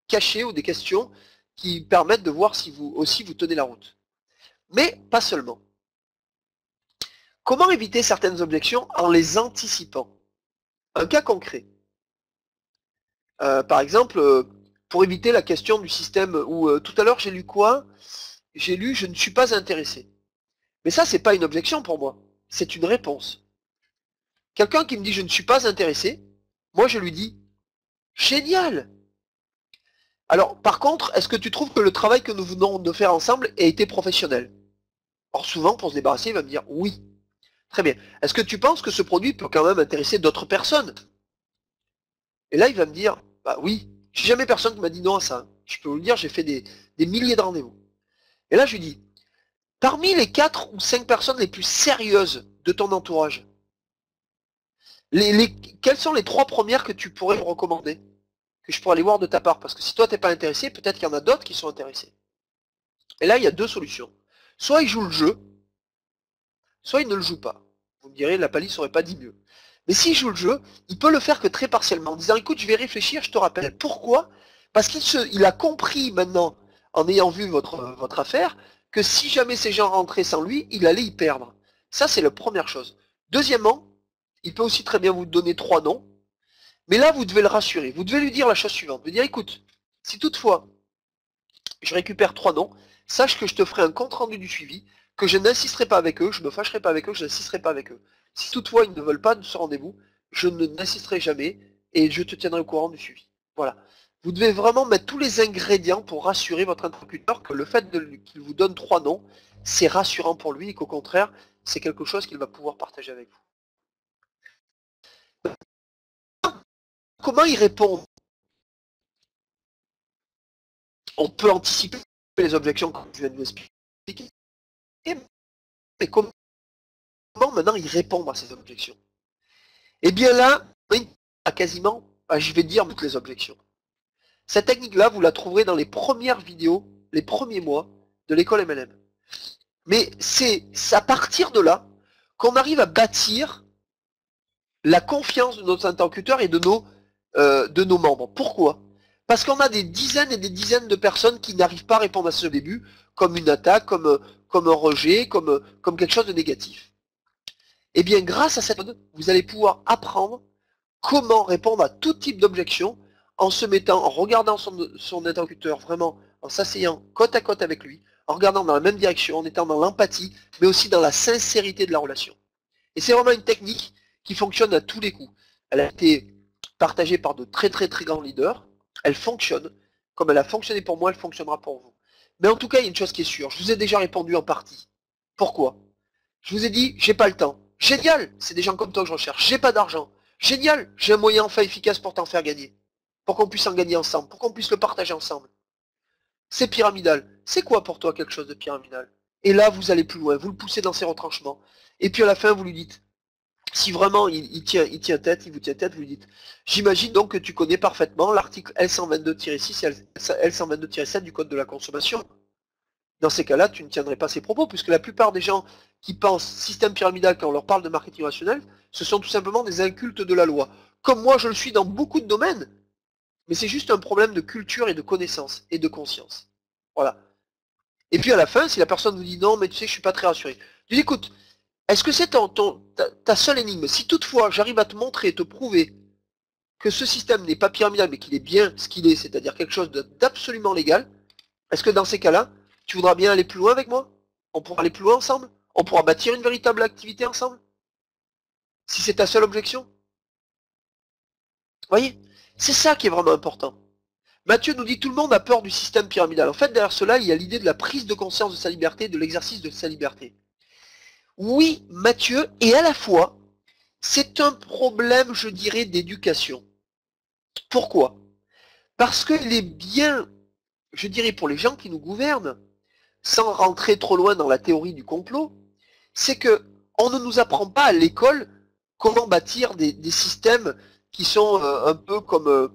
cachées ou des questions qui permettent de voir si vous aussi vous tenez la route. Mais pas seulement. Comment éviter certaines objections en les anticipant? Un cas concret. Par exemple, pour éviter la question du système où tout à l'heure j'ai lu quoi? J'ai lu je ne suis pas intéressé. Mais ça, c'est pas une objection pour moi, c'est une réponse. Quelqu'un qui me dit je ne suis pas intéressé, moi je lui dis génial. Alors par contre, est-ce que tu trouves que le travail que nous venons de faire ensemble a été professionnel? Or souvent pour se débarrasser, il va me dire oui. Très bien. Est-ce que tu penses que ce produit peut quand même intéresser d'autres personnes? Et là il va me dire bah oui. J'ai jamais personne qui m'a dit non à ça. Je peux vous le dire, j'ai fait des milliers de rendez-vous. Et là je lui dis, parmi les 4 ou 5 personnes les plus sérieuses de ton entourage, quelles sont les 3 premières que tu pourrais me recommander? Que je pourrais aller voir de ta part? Parce que si toi t'es pas intéressé, peut-être qu'il y en a d'autres qui sont intéressés. Et là, il y a 2 solutions. Soit il joue le jeu, soit il ne le joue pas. Vous me direz, la palisse n'aurait pas dit mieux. Mais s'il joue le jeu, il peut le faire que très partiellement, en disant, écoute, je vais réfléchir, je te rappelle. Pourquoi? Parce qu'il a compris maintenant, en ayant vu votre affaire, que si jamais ces gens rentraient sans lui, il allait y perdre. Ça, c'est la première chose. Deuxièmement, il peut aussi très bien vous donner 3 noms, mais là, vous devez le rassurer. Vous devez lui dire la chose suivante. Vous dire, écoute, si toutefois, je récupère 3 noms, sache que je te ferai un compte rendu du suivi, que je n'insisterai pas avec eux, je ne me fâcherai pas avec eux, je n'insisterai pas avec eux. Si toutefois ils ne veulent pas de ce rendez-vous, je n'insisterai jamais et je te tiendrai au courant du suivi. Voilà. Vous devez vraiment mettre tous les ingrédients pour rassurer votre interlocuteur que le fait qu'il vous donne 3 noms, c'est rassurant pour lui et qu'au contraire, c'est quelque chose qu'il va pouvoir partager avec vous. Comment y répondre? On peut anticiper les objections que je viens de vous expliquer, mais comment maintenant y répondre à ces objections? Eh bien là, à quasiment, je vais dire toutes les objections. Cette technique-là, vous la trouverez dans les premières vidéos, les premiers mois de l'école MLM. Mais c'est à partir de là qu'on arrive à bâtir la confiance de nos interlocuteurs et de nos membres. Pourquoi? Parce qu'on a des dizaines et des dizaines de personnes qui n'arrivent pas à répondre à ce début, comme une attaque, comme un rejet, comme quelque chose de négatif. Eh bien, grâce à cette méthode, vous allez pouvoir apprendre comment répondre à tout type d'objection en se mettant, en regardant son interlocuteur, vraiment en s'asseyant côte à côte avec lui, en regardant dans la même direction, en étant dans l'empathie, mais aussi dans la sincérité de la relation. Et c'est vraiment une technique qui fonctionne à tous les coups. Elle a été partagée par de très très très grands leaders. Elle fonctionne. Comme elle a fonctionné pour moi, elle fonctionnera pour vous. Mais en tout cas, il y a une chose qui est sûre. Je vous ai déjà répondu en partie. Pourquoi? Je vous ai dit, j'ai pas le temps. Génial, c'est des gens comme toi que je recherche. J'ai pas d'argent. Génial, j'ai un moyen enfin efficace pour t'en faire gagner. Pour qu'on puisse en gagner ensemble, pour qu'on puisse le partager ensemble. C'est pyramidal. C'est quoi pour toi quelque chose de pyramidal? Et là, vous allez plus loin, vous le poussez dans ses retranchements. Et puis à la fin, vous lui dites, si vraiment il tient tête, il vous tient tête, vous lui dites, j'imagine donc que tu connais parfaitement l'article L122-6 et L122-7 du Code de la consommation. Dans ces cas-là, tu ne tiendrais pas ces propos, puisque la plupart des gens qui pensent système pyramidal quand on leur parle de marketing relationnel, ce sont tout simplement des incultes de la loi. Comme moi, je le suis dans beaucoup de domaines, mais c'est juste un problème de culture et de connaissance et de conscience. Voilà. Et puis à la fin, si la personne vous dit non, mais tu sais, je suis pas très rassuré. Tu dis, écoute, est-ce que c'est ta seule énigme? Si toutefois j'arrive à te montrer, te prouver que ce système n'est pas pyramidal, mais qu'il est bien ce qu'il est, c'est-à-dire quelque chose d'absolument légal, est-ce que dans ces cas-là, tu voudras bien aller plus loin avec moi? On pourra aller plus loin ensemble? On pourra bâtir une véritable activité ensemble? Si c'est ta seule objection? Vous voyez? C'est ça qui est vraiment important. Matthieu nous dit tout le monde a peur du système pyramidal. En fait, derrière cela, il y a l'idée de la prise de conscience de sa liberté, de l'exercice de sa liberté. Oui, Mathieu, et à la fois, c'est un problème, je dirais, d'éducation. Pourquoi? Parce qu'il est bien, je dirais, pour les gens qui nous gouvernent, sans rentrer trop loin dans la théorie du complot, c'est que on ne nous apprend pas à l'école comment bâtir des systèmes qui sont un peu comme,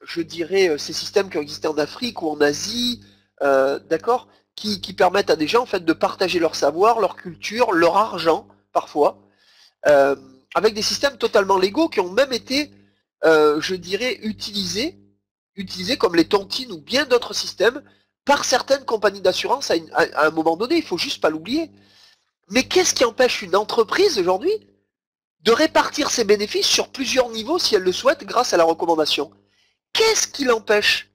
je dirais, ces systèmes qui ont existé en Afrique ou en Asie, d'accord, qui permettent à des gens en fait de partager leur savoir, leur culture, leur argent parfois, avec des systèmes totalement légaux qui ont même été, je dirais, utilisés comme les tontines ou bien d'autres systèmes par certaines compagnies d'assurance à un moment donné, il ne faut juste pas l'oublier. Mais qu'est-ce qui empêche une entreprise aujourd'hui de répartir ses bénéfices sur plusieurs niveaux si elle le souhaite grâce à la recommandation? Qu'est-ce qui l'empêche?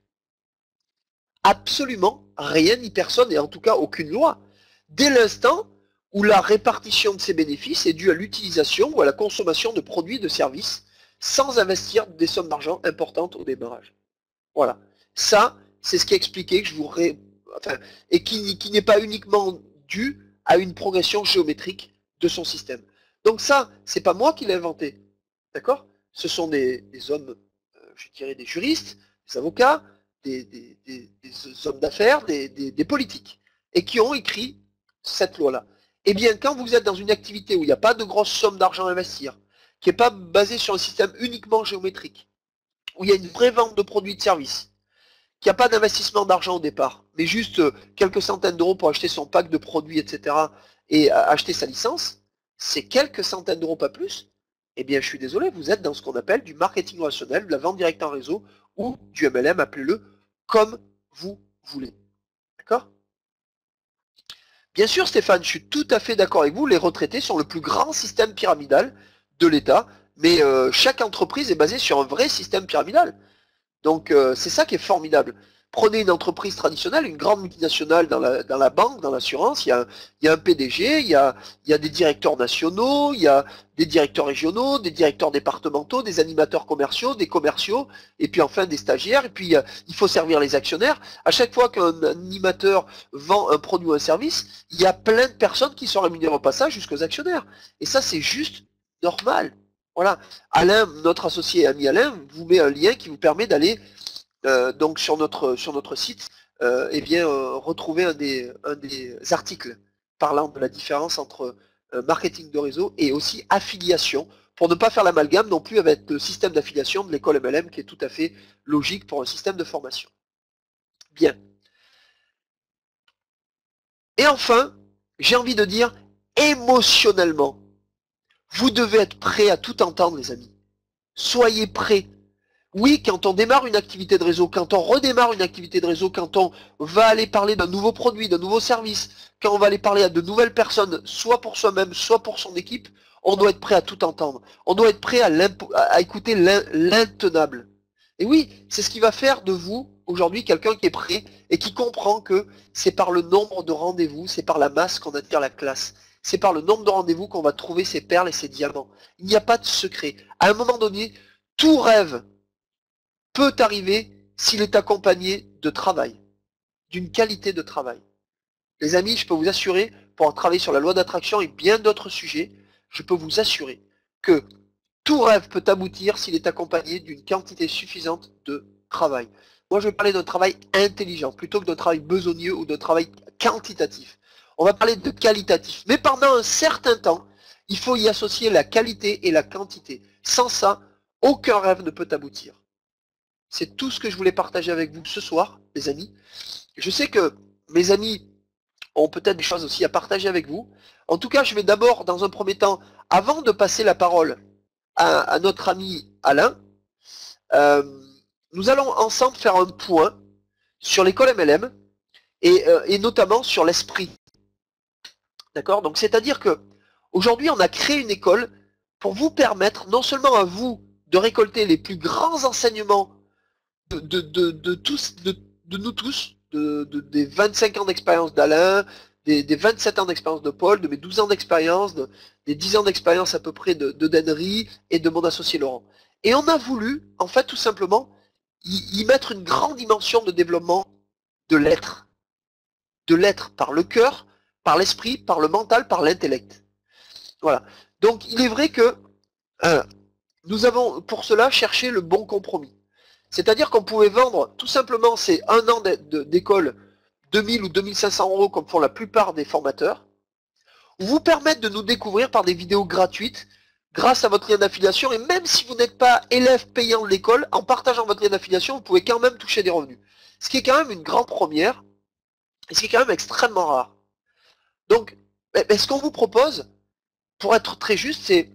Absolument rien ni personne, et en tout cas aucune loi. Dès l'instant où la répartition de ces bénéfices est due à l'utilisation ou à la consommation de produits et de services sans investir des sommes d'argent importantes au démarrage. Voilà. Ça, c'est ce qui est expliqué, que je vous et qui n'est pas uniquement dû à une progression géométrique de son système. Donc ça, c'est pas moi qui l'ai inventé. D'accord? Ce sont des hommes, je dirais des juristes, des avocats, des hommes d'affaires, des politiques, et qui ont écrit cette loi-là. Eh bien, quand vous êtes dans une activité où il n'y a pas de grosses sommes d'argent à investir, qui n'est pas basée sur un système uniquement géométrique, où il y a une vraie vente de produits et de services, qu'il n'y a pas d'investissement d'argent au départ, mais juste quelques centaines d'euros pour acheter son pack de produits, etc., et acheter sa licence, c'est quelques centaines d'euros, pas plus, eh bien je suis désolé, vous êtes dans ce qu'on appelle du marketing relationnel, de la vente directe en réseau, ou du MLM, appelez-le comme vous voulez. D'accord? Bien sûr Stéphane, je suis tout à fait d'accord avec vous, les retraités sont le plus grand système pyramidal de l'État, mais chaque entreprise est basée sur un vrai système pyramidal. Donc c'est ça qui est formidable. Prenez une entreprise traditionnelle, une grande multinationale dans la banque, dans l'assurance, il y a un PDG, il y a des directeurs nationaux, il y a des directeurs régionaux, des directeurs départementaux, des animateurs commerciaux, des commerciaux, et puis enfin des stagiaires, et puis il faut servir les actionnaires. À chaque fois qu'un animateur vend un produit ou un service, il y a plein de personnes qui sont rémunérées au passage jusqu'aux actionnaires. Et ça, c'est juste normal. Voilà. Alain, notre associé ami Alain, vous met un lien qui vous permet d'aller donc sur notre site, retrouver un des articles parlant de la différence entre marketing de réseau et aussi affiliation, pour ne pas faire l'amalgame non plus avec le système d'affiliation de l'école MLM qui est tout à fait logique pour un système de formation. Bien. Et enfin, j'ai envie de dire, émotionnellement, vous devez être prêt à tout entendre, les amis. Soyez prêts. Oui, quand on démarre une activité de réseau, quand on redémarre une activité de réseau, quand on va aller parler d'un nouveau produit, d'un nouveau service, quand on va aller parler à de nouvelles personnes, soit pour soi-même, soit pour son équipe, on doit être prêt à tout entendre. On doit être prêt à écouter l'intenable. Et oui, c'est ce qui va faire de vous, aujourd'hui, quelqu'un qui est prêt et qui comprend que c'est par le nombre de rendez-vous, c'est par la masse qu'on attire la classe. C'est par le nombre de rendez-vous qu'on va trouver ses perles et ses diamants. Il n'y a pas de secret. À un moment donné, tout rêve peut arriver s'il est accompagné de travail, d'une qualité de travail. Les amis, je peux vous assurer, pour travailler sur la loi d'attraction et bien d'autres sujets, je peux vous assurer que tout rêve peut aboutir s'il est accompagné d'une quantité suffisante de travail. Moi, je vais parler d'un travail intelligent, plutôt que d'un travail besogneux ou d'un travail quantitatif. On va parler de qualitatif. Mais pendant un certain temps, il faut y associer la qualité et la quantité. Sans ça, aucun rêve ne peut aboutir. C'est tout ce que je voulais partager avec vous ce soir, les amis. Je sais que mes amis ont peut-être des choses aussi à partager avec vous. En tout cas, je vais d'abord, dans un premier temps, avant de passer la parole à notre ami Alain, nous allons ensemble faire un point sur l'école MLM et notamment sur l'esprit. D'accord? Donc, c'est-à-dire que aujourd'hui, on a créé une école pour vous permettre non seulement à vous de récolter les plus grands enseignements de nous tous, des 25 ans d'expérience d'Alain, des 27 ans d'expérience de Paul, de mes 12 ans d'expérience, des 10 ans d'expérience à peu près de Denry et de mon associé Laurent. Et on a voulu, en fait, tout simplement, y mettre une grande dimension de développement de l'être. De l'être par le cœur, par l'esprit, par le mental, par l'intellect. Voilà. Donc, il est vrai que nous avons, pour cela, cherché le bon compromis. C'est-à-dire qu'on pouvait vendre tout simplement ces 1 an d'école 2000 ou 2500 € comme font la plupart des formateurs, ou vous permettre de nous découvrir par des vidéos gratuites grâce à votre lien d'affiliation, et même si vous n'êtes pas élève payant de l'école, en partageant votre lien d'affiliation, vous pouvez quand même toucher des revenus. Ce qui est quand même une grande première, et ce qui est quand même extrêmement rare. Donc, ce qu'on vous propose, pour être très juste, c'est,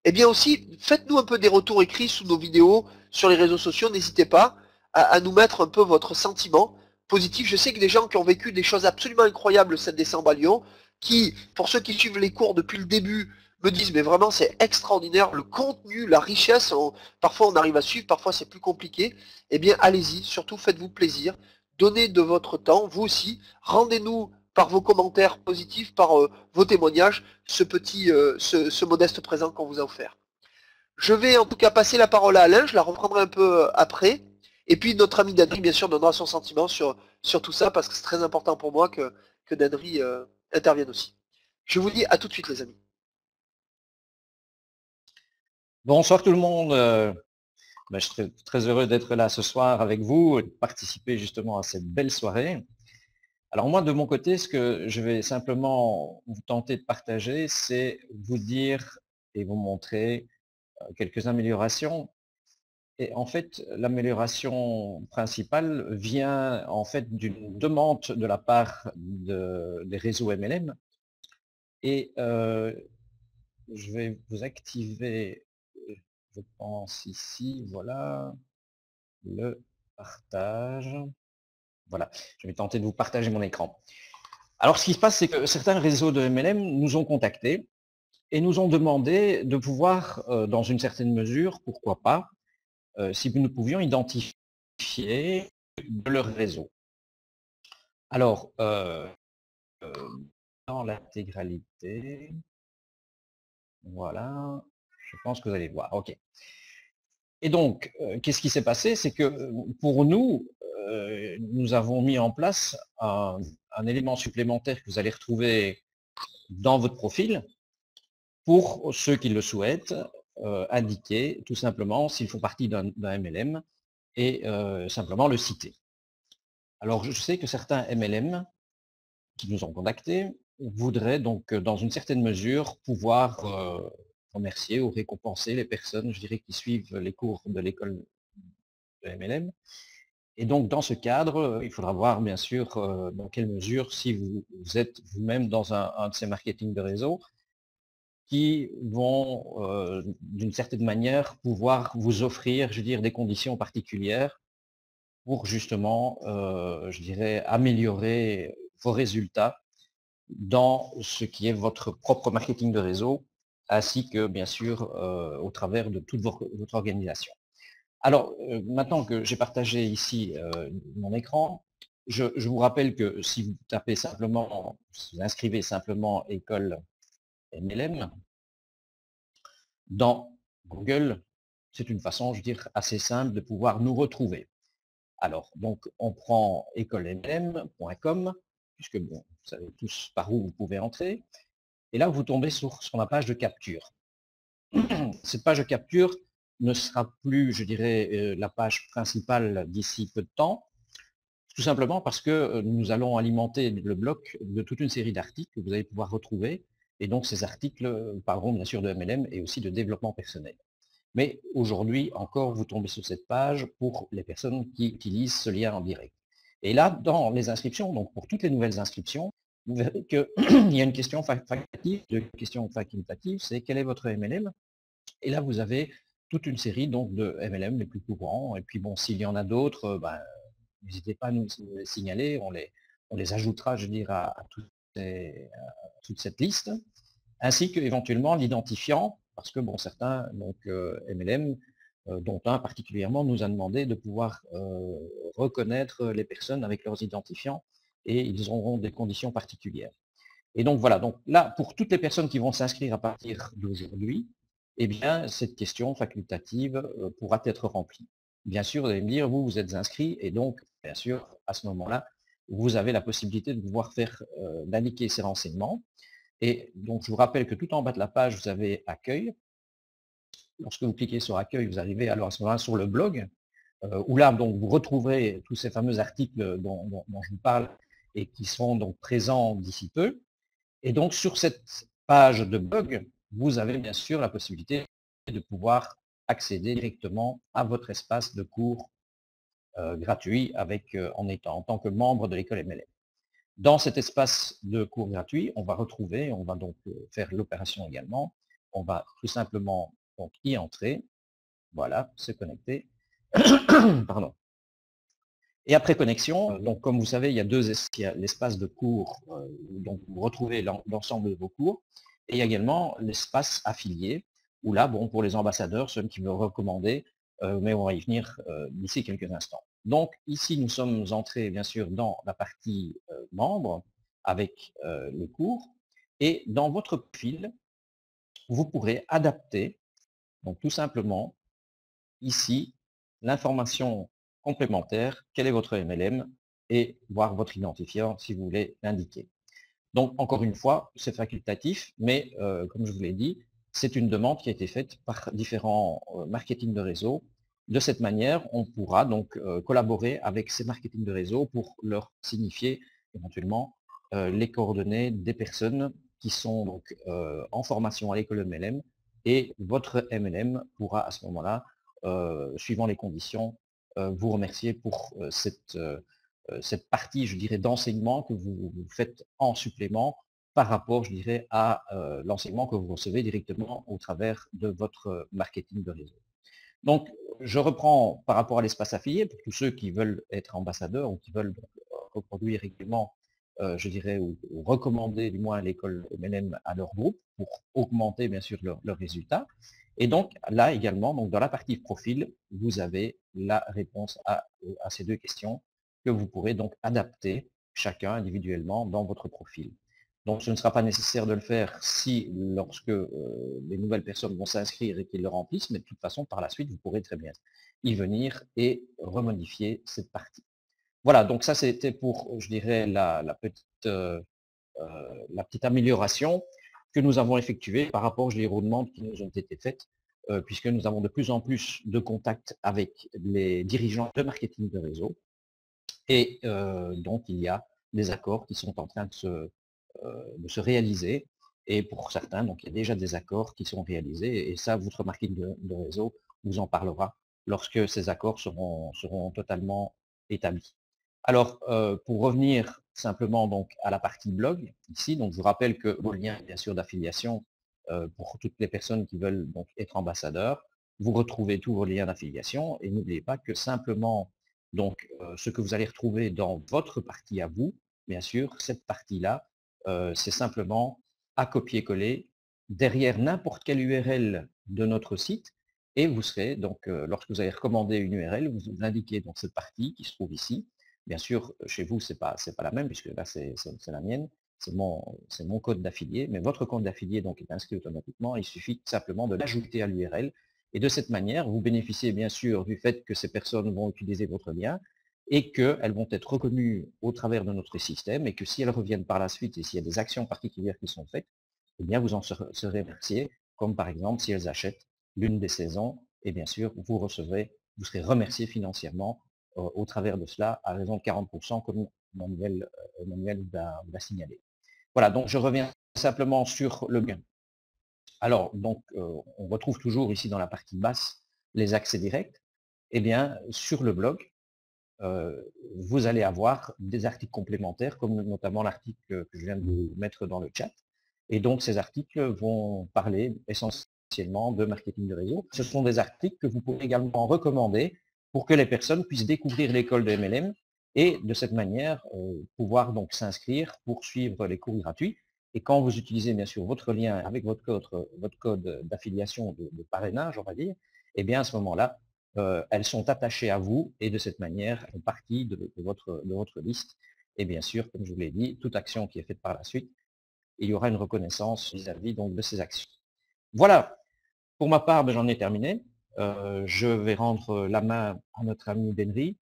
eh bien aussi, faites-nous un peu des retours écrits sous nos vidéos, sur les réseaux sociaux, n'hésitez pas à nous mettre un peu votre sentiment positif. Je sais que des gens qui ont vécu des choses absolument incroyables le 7 décembre à Lyon, qui, pour ceux qui suivent les cours depuis le début, me disent mais vraiment c'est extraordinaire, le contenu, la richesse, parfois on arrive à suivre, parfois c'est plus compliqué. Eh bien allez-y, surtout faites-vous plaisir, donnez de votre temps, vous aussi, rendez-nous par vos commentaires positifs, par vos témoignages, ce modeste présent qu'on vous a offert. Je vais en tout cas passer la parole à Alain, je la reprendrai un peu après. Et puis notre ami Denry, bien sûr, donnera son sentiment sur tout ça, parce que c'est très important pour moi que Denry intervienne aussi. Je vous dis à tout de suite, les amis. Bonsoir tout le monde. Je suis très heureux d'être là ce soir avec vous et de participer justement à cette belle soirée. Alors moi, de mon côté, ce que je vais simplement vous tenter de partager, c'est vous dire et vous montrer quelques améliorations. Et en fait, l'amélioration principale vient en fait d'une demande de la part des réseaux MLM. Et je vais vous activer, je pense ici, voilà, le partage. Voilà, je vais tenter de vous partager mon écran. Alors, ce qui se passe, c'est que certains réseaux de MLM nous ont contactés et nous ont demandé de pouvoir, dans une certaine mesure, pourquoi pas, si nous pouvions identifier de leur réseau. Alors, dans l'intégralité, voilà, je pense que vous allez voir, ok. Et donc, qu'est-ce qui s'est passé? C'est que pour nous, nous avons mis en place un élément supplémentaire que vous allez retrouver dans votre profil pour ceux qui le souhaitent, indiquer tout simplement s'ils font partie d'un MLM et simplement le citer. Alors, je sais que certains MLM qui nous ont contactés voudraient donc, dans une certaine mesure, pouvoir remercier ou récompenser les personnes, je dirais, qui suivent les cours de l'école de MLM. Et donc, dans ce cadre, il faudra voir, bien sûr, dans quelle mesure, si vous êtes vous-même dans un de ces marketing de réseau, qui vont, d'une certaine manière, pouvoir vous offrir, je veux dire, des conditions particulières pour justement, je dirais, améliorer vos résultats dans ce qui est votre propre marketing de réseau, ainsi que, bien sûr, au travers de toute votre organisation. Alors, maintenant que j'ai partagé ici mon écran, je vous rappelle que si vous tapez simplement, si vous inscrivez simplement école MLM dans Google, c'est une façon, je veux dire, assez simple de pouvoir nous retrouver. Alors, donc, on prend écolemlm.com, puisque bon, vous savez tous par où vous pouvez entrer, et là, vous tombez sur la page de capture. Cette page de capture ne sera plus, je dirais, la page principale d'ici peu de temps, tout simplement parce que nous allons alimenter le bloc de toute une série d'articles que vous allez pouvoir retrouver, et donc ces articles parleront bien sûr de MLM et aussi de développement personnel. Mais aujourd'hui encore, vous tombez sur cette page pour les personnes qui utilisent ce lien en direct. Et là, dans les inscriptions, donc pour toutes les nouvelles inscriptions, vous verrez qu'il y a une question facultative, c'est quel est votre MLM? Et là, vous avez toute une série donc de MLM les plus courants. Et puis bon, s'il y en a d'autres, n'hésitez pas à nous les signaler, on les ajoutera, je veux dire, à toute cette liste, ainsi qu'éventuellement l'identifiant, parce que bon, certains donc, MLM, dont un particulièrement, nous a demandé de pouvoir reconnaître les personnes avec leurs identifiants, et ils auront des conditions particulières. Et donc voilà, donc là, pour toutes les personnes qui vont s'inscrire à partir d'aujourd'hui, eh bien, cette question facultative pourra être remplie. Bien sûr, vous allez me dire, vous êtes inscrit, et donc, bien sûr, à ce moment-là, vous avez la possibilité de pouvoir faire, d'indiquer ces renseignements. Et donc, je vous rappelle que tout en bas de la page, vous avez accueil. Lorsque vous cliquez sur accueil, vous arrivez alors à ce moment-là sur le blog, où là, donc, vous retrouverez tous ces fameux articles dont je vous parle et qui seront donc présents d'ici peu. Et donc, sur cette page de blog, vous avez bien sûr la possibilité de pouvoir accéder directement à votre espace de cours gratuit en tant que membre de l'école MLM. Dans cet espace de cours gratuit, on va retrouver, on va donc faire l'opération également, on va tout simplement donc y entrer, voilà, se connecter, pardon. Et après connexion, donc comme vous savez, il y a l'espace de cours, donc vous retrouvez l'ensemble de vos cours, et il y a également l'espace affilié, où là, bon, pour les ambassadeurs, ceux qui veulent recommander, mais on va y venir d'ici quelques instants. Donc ici, nous sommes entrés bien sûr dans la partie membres avec les cours, et dans votre profil, vous pourrez adapter, donc tout simplement, ici, l'information complémentaire, quel est votre MLM, et voir votre identifiant si vous voulez l'indiquer. Donc, encore une fois, c'est facultatif, mais comme je vous l'ai dit, c'est une demande qui a été faite par différents marketing de réseau. De cette manière, on pourra donc collaborer avec ces marketing de réseau pour leur signifier éventuellement les coordonnées des personnes qui sont donc en formation à l'école MLM, et votre MLM pourra à ce moment-là, suivant les conditions, vous remercier pour cette partie, je dirais, d'enseignement que vous faites en supplément par rapport, je dirais, à l'enseignement que vous recevez directement au travers de votre marketing de réseau. Donc, je reprends par rapport à l'espace affilié, pour tous ceux qui veulent être ambassadeurs ou qui veulent donc, reproduire également, je dirais, ou recommander du moins l'école MLM à leur groupe pour augmenter bien sûr leurs résultats. Et donc, là également, donc dans la partie profil, vous avez la réponse à ces deux questions que vous pourrez donc adapter chacun individuellement dans votre profil. Donc, ce ne sera pas nécessaire de le faire si, lorsque les nouvelles personnes vont s'inscrire et qu'ils le remplissent, mais de toute façon, par la suite, vous pourrez très bien y venir et remodifier cette partie. Voilà, donc ça, c'était pour, je dirais, la petite amélioration que nous avons effectuée par rapport, je dirais, aux demandes qui nous ont été faites, puisque nous avons de plus en plus de contacts avec les dirigeants de marketing de réseau. Et donc, il y a des accords qui sont en train de se réaliser. Et pour certains, donc, il y a déjà des accords qui sont réalisés. Et ça, votre marketing de réseau vous en parlera lorsque ces accords seront totalement établis. Alors, pour revenir simplement donc à la partie blog, ici, donc je vous rappelle que vos liens, bien sûr, d'affiliation pour toutes les personnes qui veulent donc être ambassadeurs, vous retrouvez tous vos liens d'affiliation et n'oubliez pas que simplement donc ce que vous allez retrouver dans votre partie à vous, bien sûr, cette partie-là, c'est simplement à copier-coller derrière n'importe quelle URL de notre site et vous serez donc, lorsque vous allez recommander une URL, vous indiquez donc cette partie qui se trouve ici. Bien sûr, chez vous, c'est pas la même, puisque là, c'est la mienne, c'est mon code d'affilié, mais votre compte d'affilié donc est inscrit automatiquement, il suffit simplement de l'ajouter à l'URL, et de cette manière, vous bénéficiez bien sûr du fait que ces personnes vont utiliser votre lien, et qu'elles vont être reconnues au travers de notre système, et que si elles reviennent par la suite, et s'il y a des actions particulières qui sont faites, eh bien vous en serez remercié, comme par exemple si elles achètent l'une des saisons, et bien sûr, vous serez remercié financièrement au travers de cela, à raison de 40%, comme Manuel l'a signalé. Voilà, donc je reviens simplement sur le gain. Alors, donc, on retrouve toujours ici dans la partie basse les accès directs. Eh bien, sur le blog, vous allez avoir des articles complémentaires, comme notamment l'article que je viens de vous mettre dans le chat. Et donc, ces articles vont parler essentiellement de marketing de réseau. Ce sont des articles que vous pourrez également recommander pour que les personnes puissent découvrir l'école de MLM et de cette manière pouvoir donc s'inscrire pour suivre les cours gratuits. Et quand vous utilisez bien sûr votre lien avec votre code d'affiliation, de parrainage, on va dire, eh bien à ce moment-là, elles sont attachées à vous et de cette manière, elles font partie de votre liste. Et bien sûr, comme je vous l'ai dit, toute action qui est faite par la suite, il y aura une reconnaissance vis-à-vis donc de ces actions. Voilà, pour ma part, j'en ai terminé. Je vais rendre la main à notre ami Benry,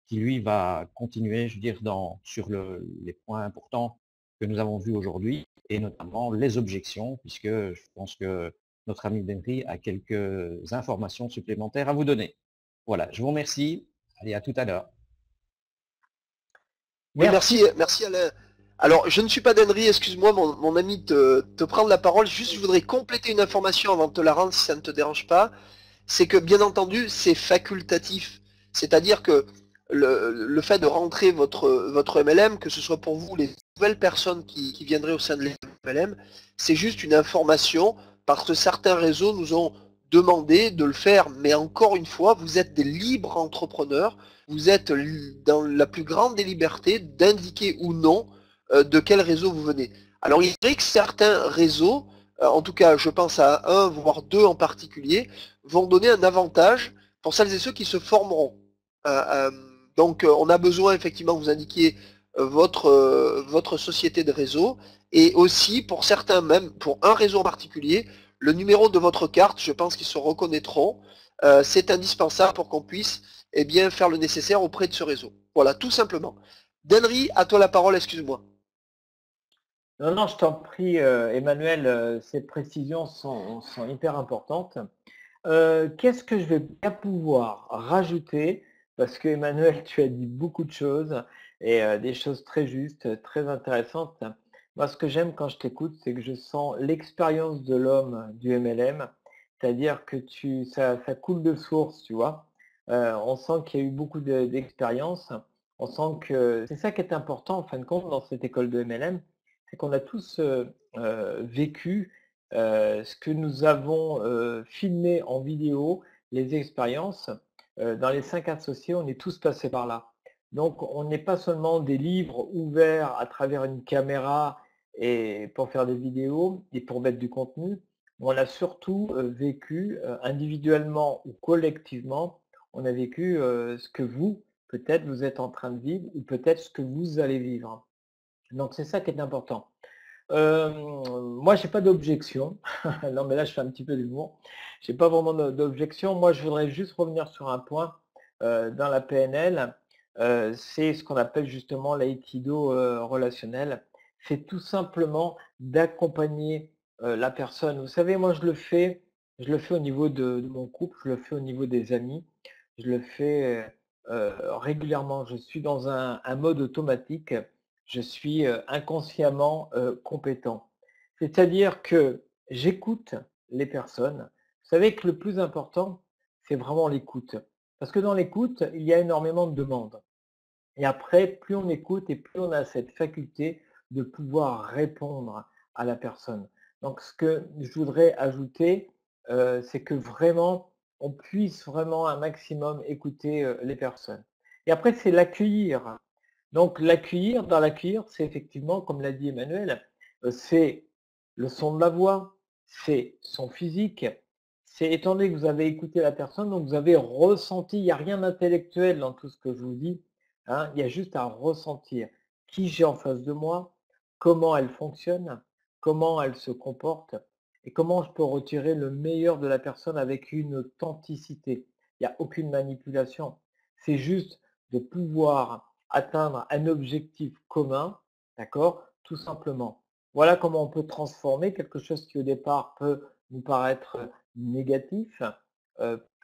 qui lui va continuer, je veux dire, sur les points importants que nous avons vus aujourd'hui, et notamment les objections, puisque je pense que notre ami Benry a quelques informations supplémentaires à vous donner. Voilà, je vous remercie. Allez, à tout à l'heure. Oui, merci Alain. Alors, je ne suis pas d'Henry, excuse-moi mon ami te prendre la parole. Juste, je voudrais compléter une information avant de te la rendre si ça ne te dérange pas. C'est que, bien entendu, c'est facultatif. C'est-à-dire que le fait de rentrer votre MLM, que ce soit pour vous les nouvelles personnes qui viendraient au sein de l'MLM, c'est juste une information parce que certains réseaux nous ont demandé de le faire. Mais encore une fois, vous êtes des libres entrepreneurs, vous êtes dans la plus grande des libertés d'indiquer ou non de quel réseau vous venez. Alors il est vrai que certains réseaux, en tout cas je pense à un voire deux en particulier, vont donner un avantage pour celles et ceux qui se formeront. Donc on a besoin effectivement que vous indiquiez votre société de réseau et aussi pour certains, même pour un réseau en particulier, le numéro de votre carte, je pense qu'ils se reconnaîtront. C'est indispensable pour qu'on puisse bien, faire le nécessaire auprès de ce réseau. Voilà, tout simplement. Denry, à toi la parole, excuse-moi. Non, je t'en prie, Emmanuel, ces précisions sont hyper importantes. Qu'est-ce que je vais bien pouvoir rajouter? Parce que Emmanuel, tu as dit beaucoup de choses et des choses très justes, très intéressantes. Moi, ce que j'aime quand je t'écoute, c'est que je sens l'expérience de l'homme du MLM, c'est-à-dire que ça coule de source, tu vois. On sent qu'il y a eu beaucoup d'expérience. On sent que c'est ça qui est important en fin de compte dans cette école de MLM, c'est qu'on a tous vécu ce que nous avons filmé en vidéo, les expériences. Dans les 5 associés, on est tous passés par là. Donc on n'est pas seulement des livres ouverts à travers une caméra et pour faire des vidéos et pour mettre du contenu. On a surtout vécu individuellement ou collectivement, on a vécu ce que vous, peut-être, vous êtes en train de vivre ou peut-être ce que vous allez vivre. Donc c'est ça qui est important. Moi, j'ai pas d'objection. Non, mais là, je fais un petit peu d'humour. J'ai pas vraiment d'objection. Moi, je voudrais juste revenir sur un point dans la PNL. C'est ce qu'on appelle justement l'aïkido relationnel. C'est tout simplement d'accompagner la personne. Vous savez, moi, je le fais au niveau de mon couple, je le fais au niveau des amis, je le fais régulièrement. Je suis dans un mode automatique, je suis inconsciemment compétent. C'est-à-dire que j'écoute les personnes. Vous savez que le plus important, c'est vraiment l'écoute. Parce que dans l'écoute, il y a énormément de demandes. Et après, plus on écoute et plus on a cette faculté de pouvoir répondre à la personne. Donc ce que je voudrais ajouter, c'est que vraiment, on puisse vraiment un maximum écouter les personnes. Et après, c'est l'accueillir. Donc l'accueillir, dans l'accueillir, c'est effectivement, comme l'a dit Emmanuel, c'est le son de la voix, c'est son physique, c'est étant donné que vous avez écouté la personne, donc vous avez ressenti, il n'y a rien d'intellectuel dans tout ce que je vous dis, hein, il y a juste à ressentir qui j'ai en face de moi, comment elle fonctionne, comment elle se comporte et comment je peux retirer le meilleur de la personne avec une authenticité. Il n'y a aucune manipulation. C'est juste de pouvoir atteindre un objectif commun, d'accord, tout simplement. Voilà comment on peut transformer quelque chose qui au départ peut nous paraître négatif,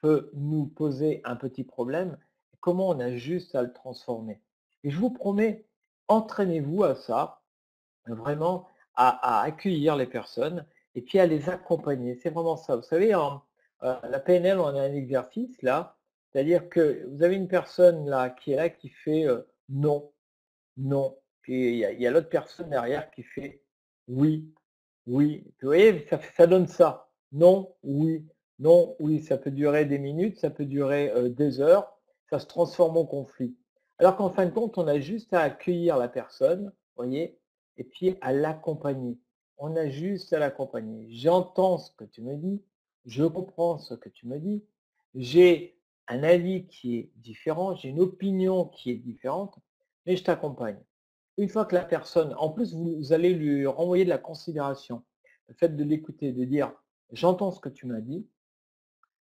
peut nous poser un petit problème, comment on a juste à le transformer. Et je vous promets, entraînez-vous à ça, vraiment à accueillir les personnes et puis à les accompagner. C'est vraiment ça. Vous savez, la PNL, on a un exercice là, c'est-à-dire que vous avez une personne là qui est là qui fait non, non. Puis il y a l'autre personne derrière qui fait oui, oui. Vous voyez, ça donne ça. Non, oui, non, oui. Ça peut durer des minutes, ça peut durer des heures. Ça se transforme en conflit. Alors qu'en fin de compte, on a juste à accueillir la personne, vous voyez, et puis à l'accompagner. On a juste à l'accompagner. J'entends ce que tu me dis, je comprends ce que tu me dis, j'ai un avis qui est différent, j'ai une opinion qui est différente, mais je t'accompagne. Une fois que la personne, en plus, vous allez lui renvoyer de la considération, le fait de l'écouter, de dire j'entends ce que tu m'as dit,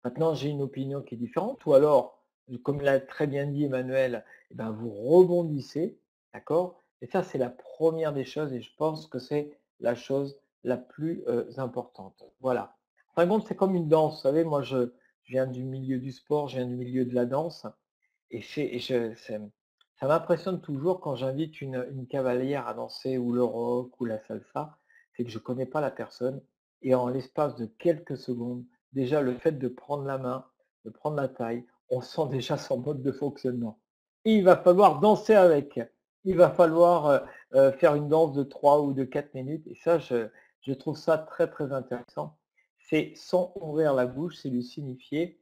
maintenant j'ai une opinion qui est différente, ou alors, comme l'a très bien dit Emmanuel, eh ben, vous rebondissez, d'accord? Et ça, c'est la première des choses et je pense que c'est la chose la plus importante. Voilà. En fin de compte, c'est comme une danse. Vous savez, moi, je viens du milieu du sport, je viens du milieu de la danse. Et ça m'impressionne toujours quand j'invite une cavalière à danser ou le rock ou la salsa, c'est que je ne connais pas la personne et en l'espace de quelques secondes, déjà le fait de prendre la main, de prendre la taille, on sent déjà son mode de fonctionnement. Et il va falloir danser avec. Il va falloir faire une danse de 3 ou de 4 minutes et ça, je trouve ça très très intéressant. C'est sans ouvrir la bouche, c'est lui signifier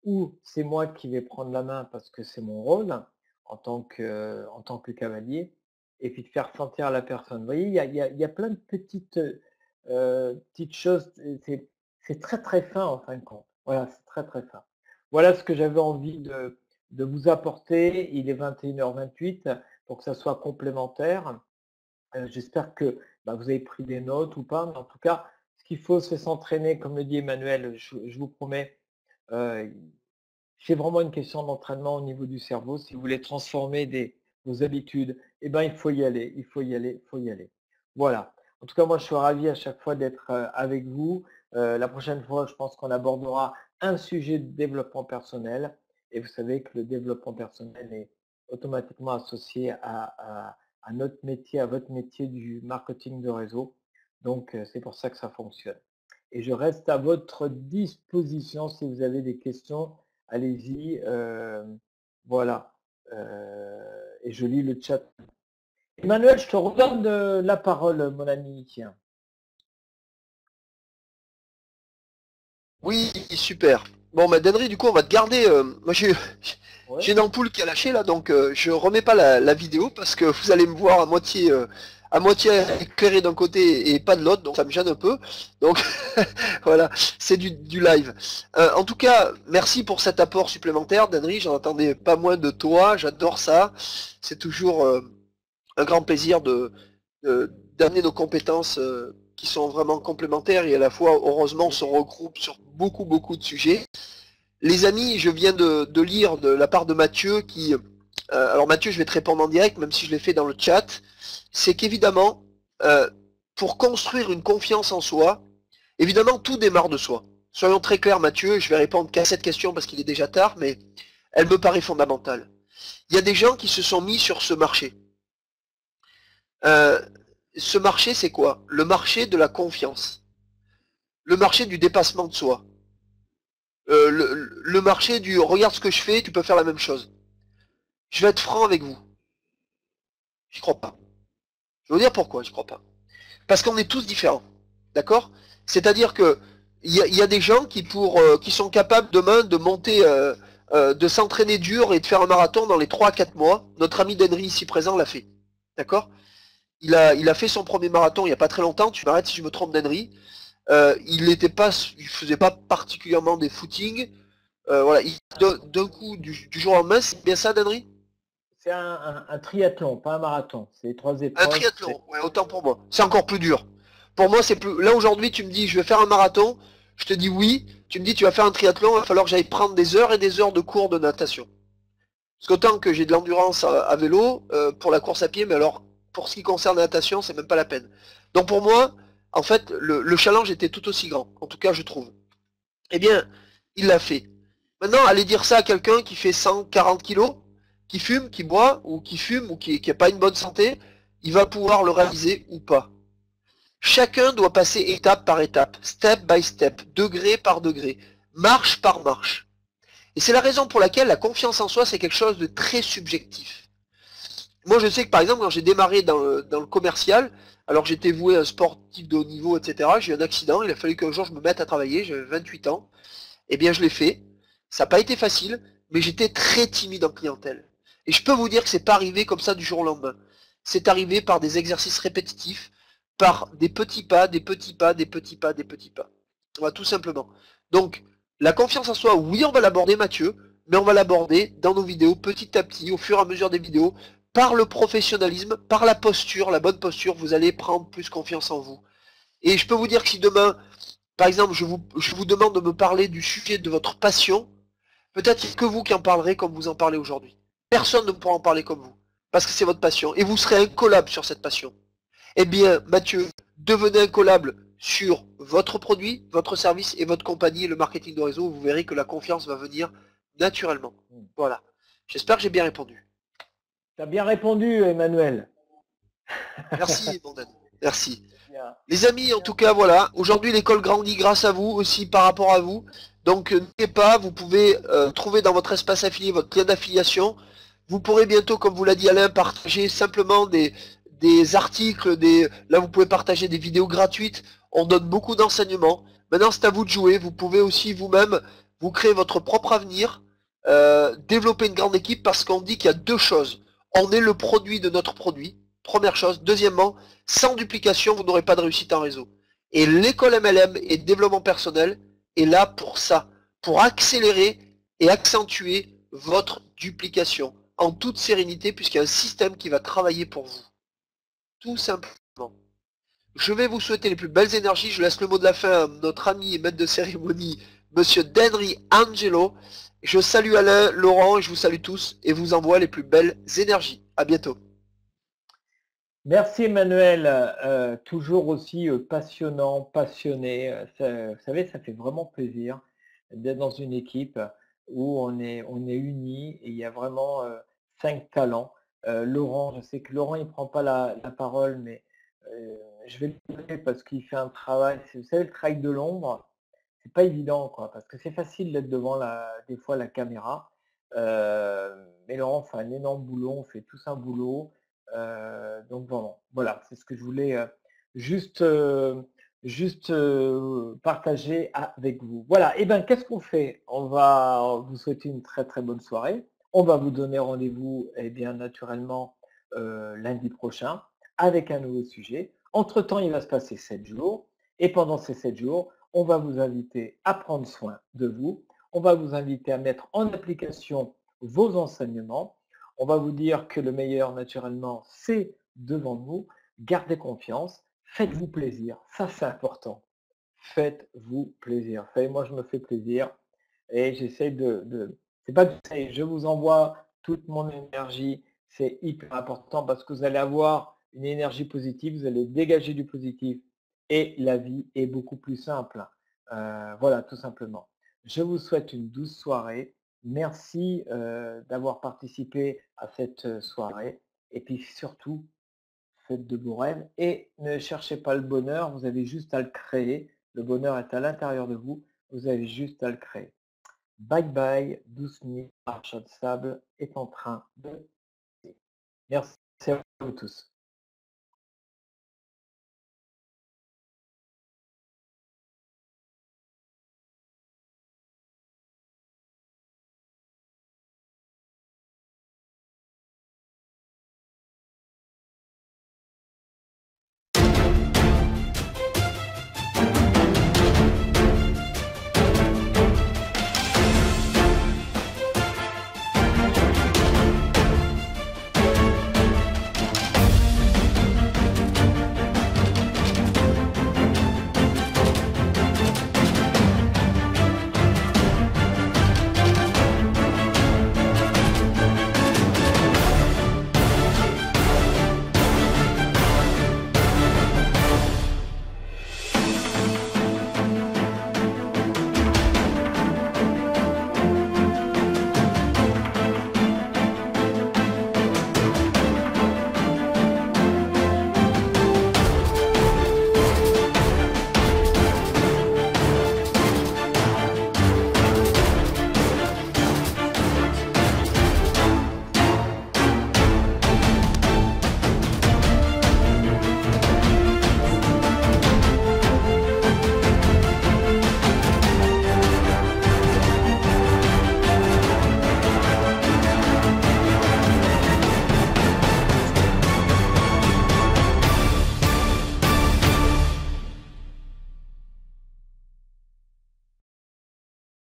ou c'est moi qui vais prendre la main parce que c'est mon rôle en tant que cavalier, et puis de faire sentir à la personne. Vous voyez, il y a plein de petites choses, c'est très très fin en fin de compte. Voilà, c'est très très fin. Voilà ce que j'avais envie de vous apporter. Il est 21h28 pour que ça soit complémentaire. J'espère que vous avez pris des notes ou pas, mais en tout cas, ce qu'il faut, c'est s'entraîner, comme le dit Emmanuel, je vous promets. C'est vraiment une question d'entraînement au niveau du cerveau. Si vous voulez transformer vos habitudes, eh ben, il faut y aller, il faut y aller, il faut y aller. Voilà. En tout cas, moi, je suis ravi à chaque fois d'être avec vous. La prochaine fois, je pense qu'on abordera un sujet de développement personnel. Et vous savez que le développement personnel est automatiquement associé à notre métier, à votre métier du marketing de réseau. Donc, c'est pour ça que ça fonctionne. Et je reste à votre disposition si vous avez des questions. Allez-y. Voilà. Et je lis le chat. Emmanuel, je te redonne la parole, mon ami. Tiens. Oui, super. Bon, Denry, du coup, on va te garder. Moi, j'ai une ampoule qui a lâché là, donc je remets pas la vidéo parce que vous allez me voir à moitié éclairé d'un côté et pas de l'autre, donc ça me gêne un peu. Donc voilà, c'est du live. En tout cas, merci pour cet apport supplémentaire, Danry. J'en attendais pas moins de toi. J'adore ça. C'est toujours un grand plaisir d'amener nos compétences qui sont vraiment complémentaires et à la fois, heureusement, on se regroupe sur beaucoup de sujets. Les amis, je viens de lire de la part de Mathieu qui... alors Mathieu, je vais te répondre en direct, même si je l'ai fait dans le chat. C'est qu'évidemment, pour construire une confiance en soi, évidemment, tout démarre de soi. Soyons très clairs, Mathieu, je vais répondre qu'à cette question parce qu'il est déjà tard, mais elle me paraît fondamentale. Il y a des gens qui se sont mis sur ce marché. Ce marché, c'est quoi? Le marché de la confiance. Le marché du dépassement de soi. Le marché du « regarde ce que je fais, tu peux faire la même chose ». Je vais être franc avec vous. J'y crois pas. Je vais vous dire pourquoi j'y crois pas. Parce qu'on est tous différents. D'accord? C'est-à-dire que il y a des gens qui sont capables demain de monter, de s'entraîner dur et de faire un marathon dans les 3 à 4 mois. Notre ami Denry ici présent l'a fait. D'accord? Il a fait son premier marathon il n'y a pas très longtemps. Tu m'arrêtes si je me trompe, Denry. Il faisait pas particulièrement des footings. Voilà, d'un coup, du jour au lendemain, c'est bien ça, Denry? C'est un triathlon, pas un marathon. C'est 3 épreuves. Un triathlon, ouais, autant pour moi. C'est encore plus dur. Pour moi, c'est plus. Là aujourd'hui, tu me dis, je vais faire un marathon. Je te dis oui. Tu me dis, tu vas faire un triathlon. Il va falloir que j'aille prendre des heures et des heures de cours de natation. Parce qu'autant que j'ai de l'endurance à vélo pour la course à pied, mais alors pour ce qui concerne la natation, c'est même pas la peine. Donc pour moi, en fait, le challenge était tout aussi grand. En tout cas, je trouve. Eh bien, il l'a fait. Maintenant, aller dire ça à quelqu'un qui fait 140 kilos, qui fume, qui boit, ou qui fume, ou qui n'a pas une bonne santé, il va pouvoir le réaliser ou pas. Chacun doit passer étape par étape, step by step, degré par degré, marche par marche. Et c'est la raison pour laquelle la confiance en soi, c'est quelque chose de très subjectif. Moi, je sais que par exemple, quand j'ai démarré dans le commercial, alors j'étais voué à un sportif de haut niveau, etc., j'ai eu un accident, il a fallu qu'un jour je me mette à travailler, j'avais 28 ans, eh bien je l'ai fait. Ça n'a pas été facile, mais j'étais très timide en clientèle. Et je peux vous dire que c'est pas arrivé comme ça du jour au lendemain. C'est arrivé par des exercices répétitifs, par des petits pas, des petits pas, des petits pas, des petits pas. Voilà, tout simplement. Donc, la confiance en soi, oui, on va l'aborder, Mathieu, mais on va l'aborder dans nos vidéos petit à petit, au fur et à mesure des vidéos, par le professionnalisme, par la posture, la bonne posture, vous allez prendre plus confiance en vous. Et je peux vous dire que si demain, par exemple, je vous demande de me parler du sujet de votre passion, peut-être que vous qui en parlerez comme vous en parlez aujourd'hui. Personne ne pourra en parler comme vous, parce que c'est votre passion, et vous serez incollable sur cette passion. Eh bien, Mathieu, devenez incollable sur votre produit, votre service et votre compagnie et le marketing de réseau. Vous verrez que la confiance va venir naturellement. Voilà. J'espère que j'ai bien répondu. Tu as bien répondu, Emmanuel. Merci, mon Dan. Merci. Les amis, en tout cas, voilà. Aujourd'hui, l'école grandit grâce à vous, aussi par rapport à vous. Donc, n'oubliez pas, vous pouvez trouver dans votre espace affilié votre lien d'affiliation. Vous pourrez bientôt, comme vous l'a dit Alain, partager simplement des articles, là vous pouvez partager des vidéos gratuites, on donne beaucoup d'enseignements. Maintenant c'est à vous de jouer, vous pouvez aussi vous-même vous créer votre propre avenir, développer une grande équipe parce qu'on dit qu'il y a deux choses. On est le produit de notre produit, première chose. Deuxièmement, sans duplication, vous n'aurez pas de réussite en réseau. Et l'école MLM et développement personnel est là pour ça, pour accélérer et accentuer votre duplication en toute sérénité puisqu'il y a un système qui va travailler pour vous. Tout simplement. Je vais vous souhaiter les plus belles énergies. Je laisse le mot de la fin à notre ami et maître de cérémonie, Monsieur Denry Angelo. Je salue Alain, Laurent, et je vous salue tous et vous envoie les plus belles énergies. À bientôt. Merci Emmanuel, toujours aussi passionnant, passionné. Vous savez, ça fait vraiment plaisir d'être dans une équipe où on est unis et il y a vraiment 5 talents. Laurent, je sais que Laurent il prend pas la parole, mais je vais le donner parce qu'il fait un travail. Vous savez, le travail de l'ombre, c'est pas évident, quoi, parce que c'est facile d'être devant des fois la caméra. Mais Laurent fait un énorme boulot, on fait tous un boulot. Donc voilà, c'est ce que je voulais juste partager avec vous. Voilà, et bien qu'est-ce qu'on fait? On va vous souhaiter une très très bonne soirée. On va vous donner rendez-vous, eh bien naturellement, lundi prochain avec un nouveau sujet. Entre-temps, il va se passer 7 jours. Et pendant ces 7 jours, on va vous inviter à prendre soin de vous. On va vous inviter à mettre en application vos enseignements. On va vous dire que le meilleur, naturellement, c'est devant nous. Gardez confiance. Faites-vous plaisir. Ça, c'est important. Faites-vous plaisir. Vous savez, moi, je me fais plaisir et j'essaie c'est pas que je vous envoie toute mon énergie. C'est hyper important parce que vous allez avoir une énergie positive, vous allez dégager du positif et la vie est beaucoup plus simple. Voilà, tout simplement. Je vous souhaite une douce soirée. Merci d'avoir participé à cette soirée. Et puis surtout, faites de beaux rêves et ne cherchez pas le bonheur, vous avez juste à le créer. Le bonheur est à l'intérieur de vous, vous avez juste à le créer. Bye bye, douce nuit, Archa de sable est en train de... Merci à vous tous.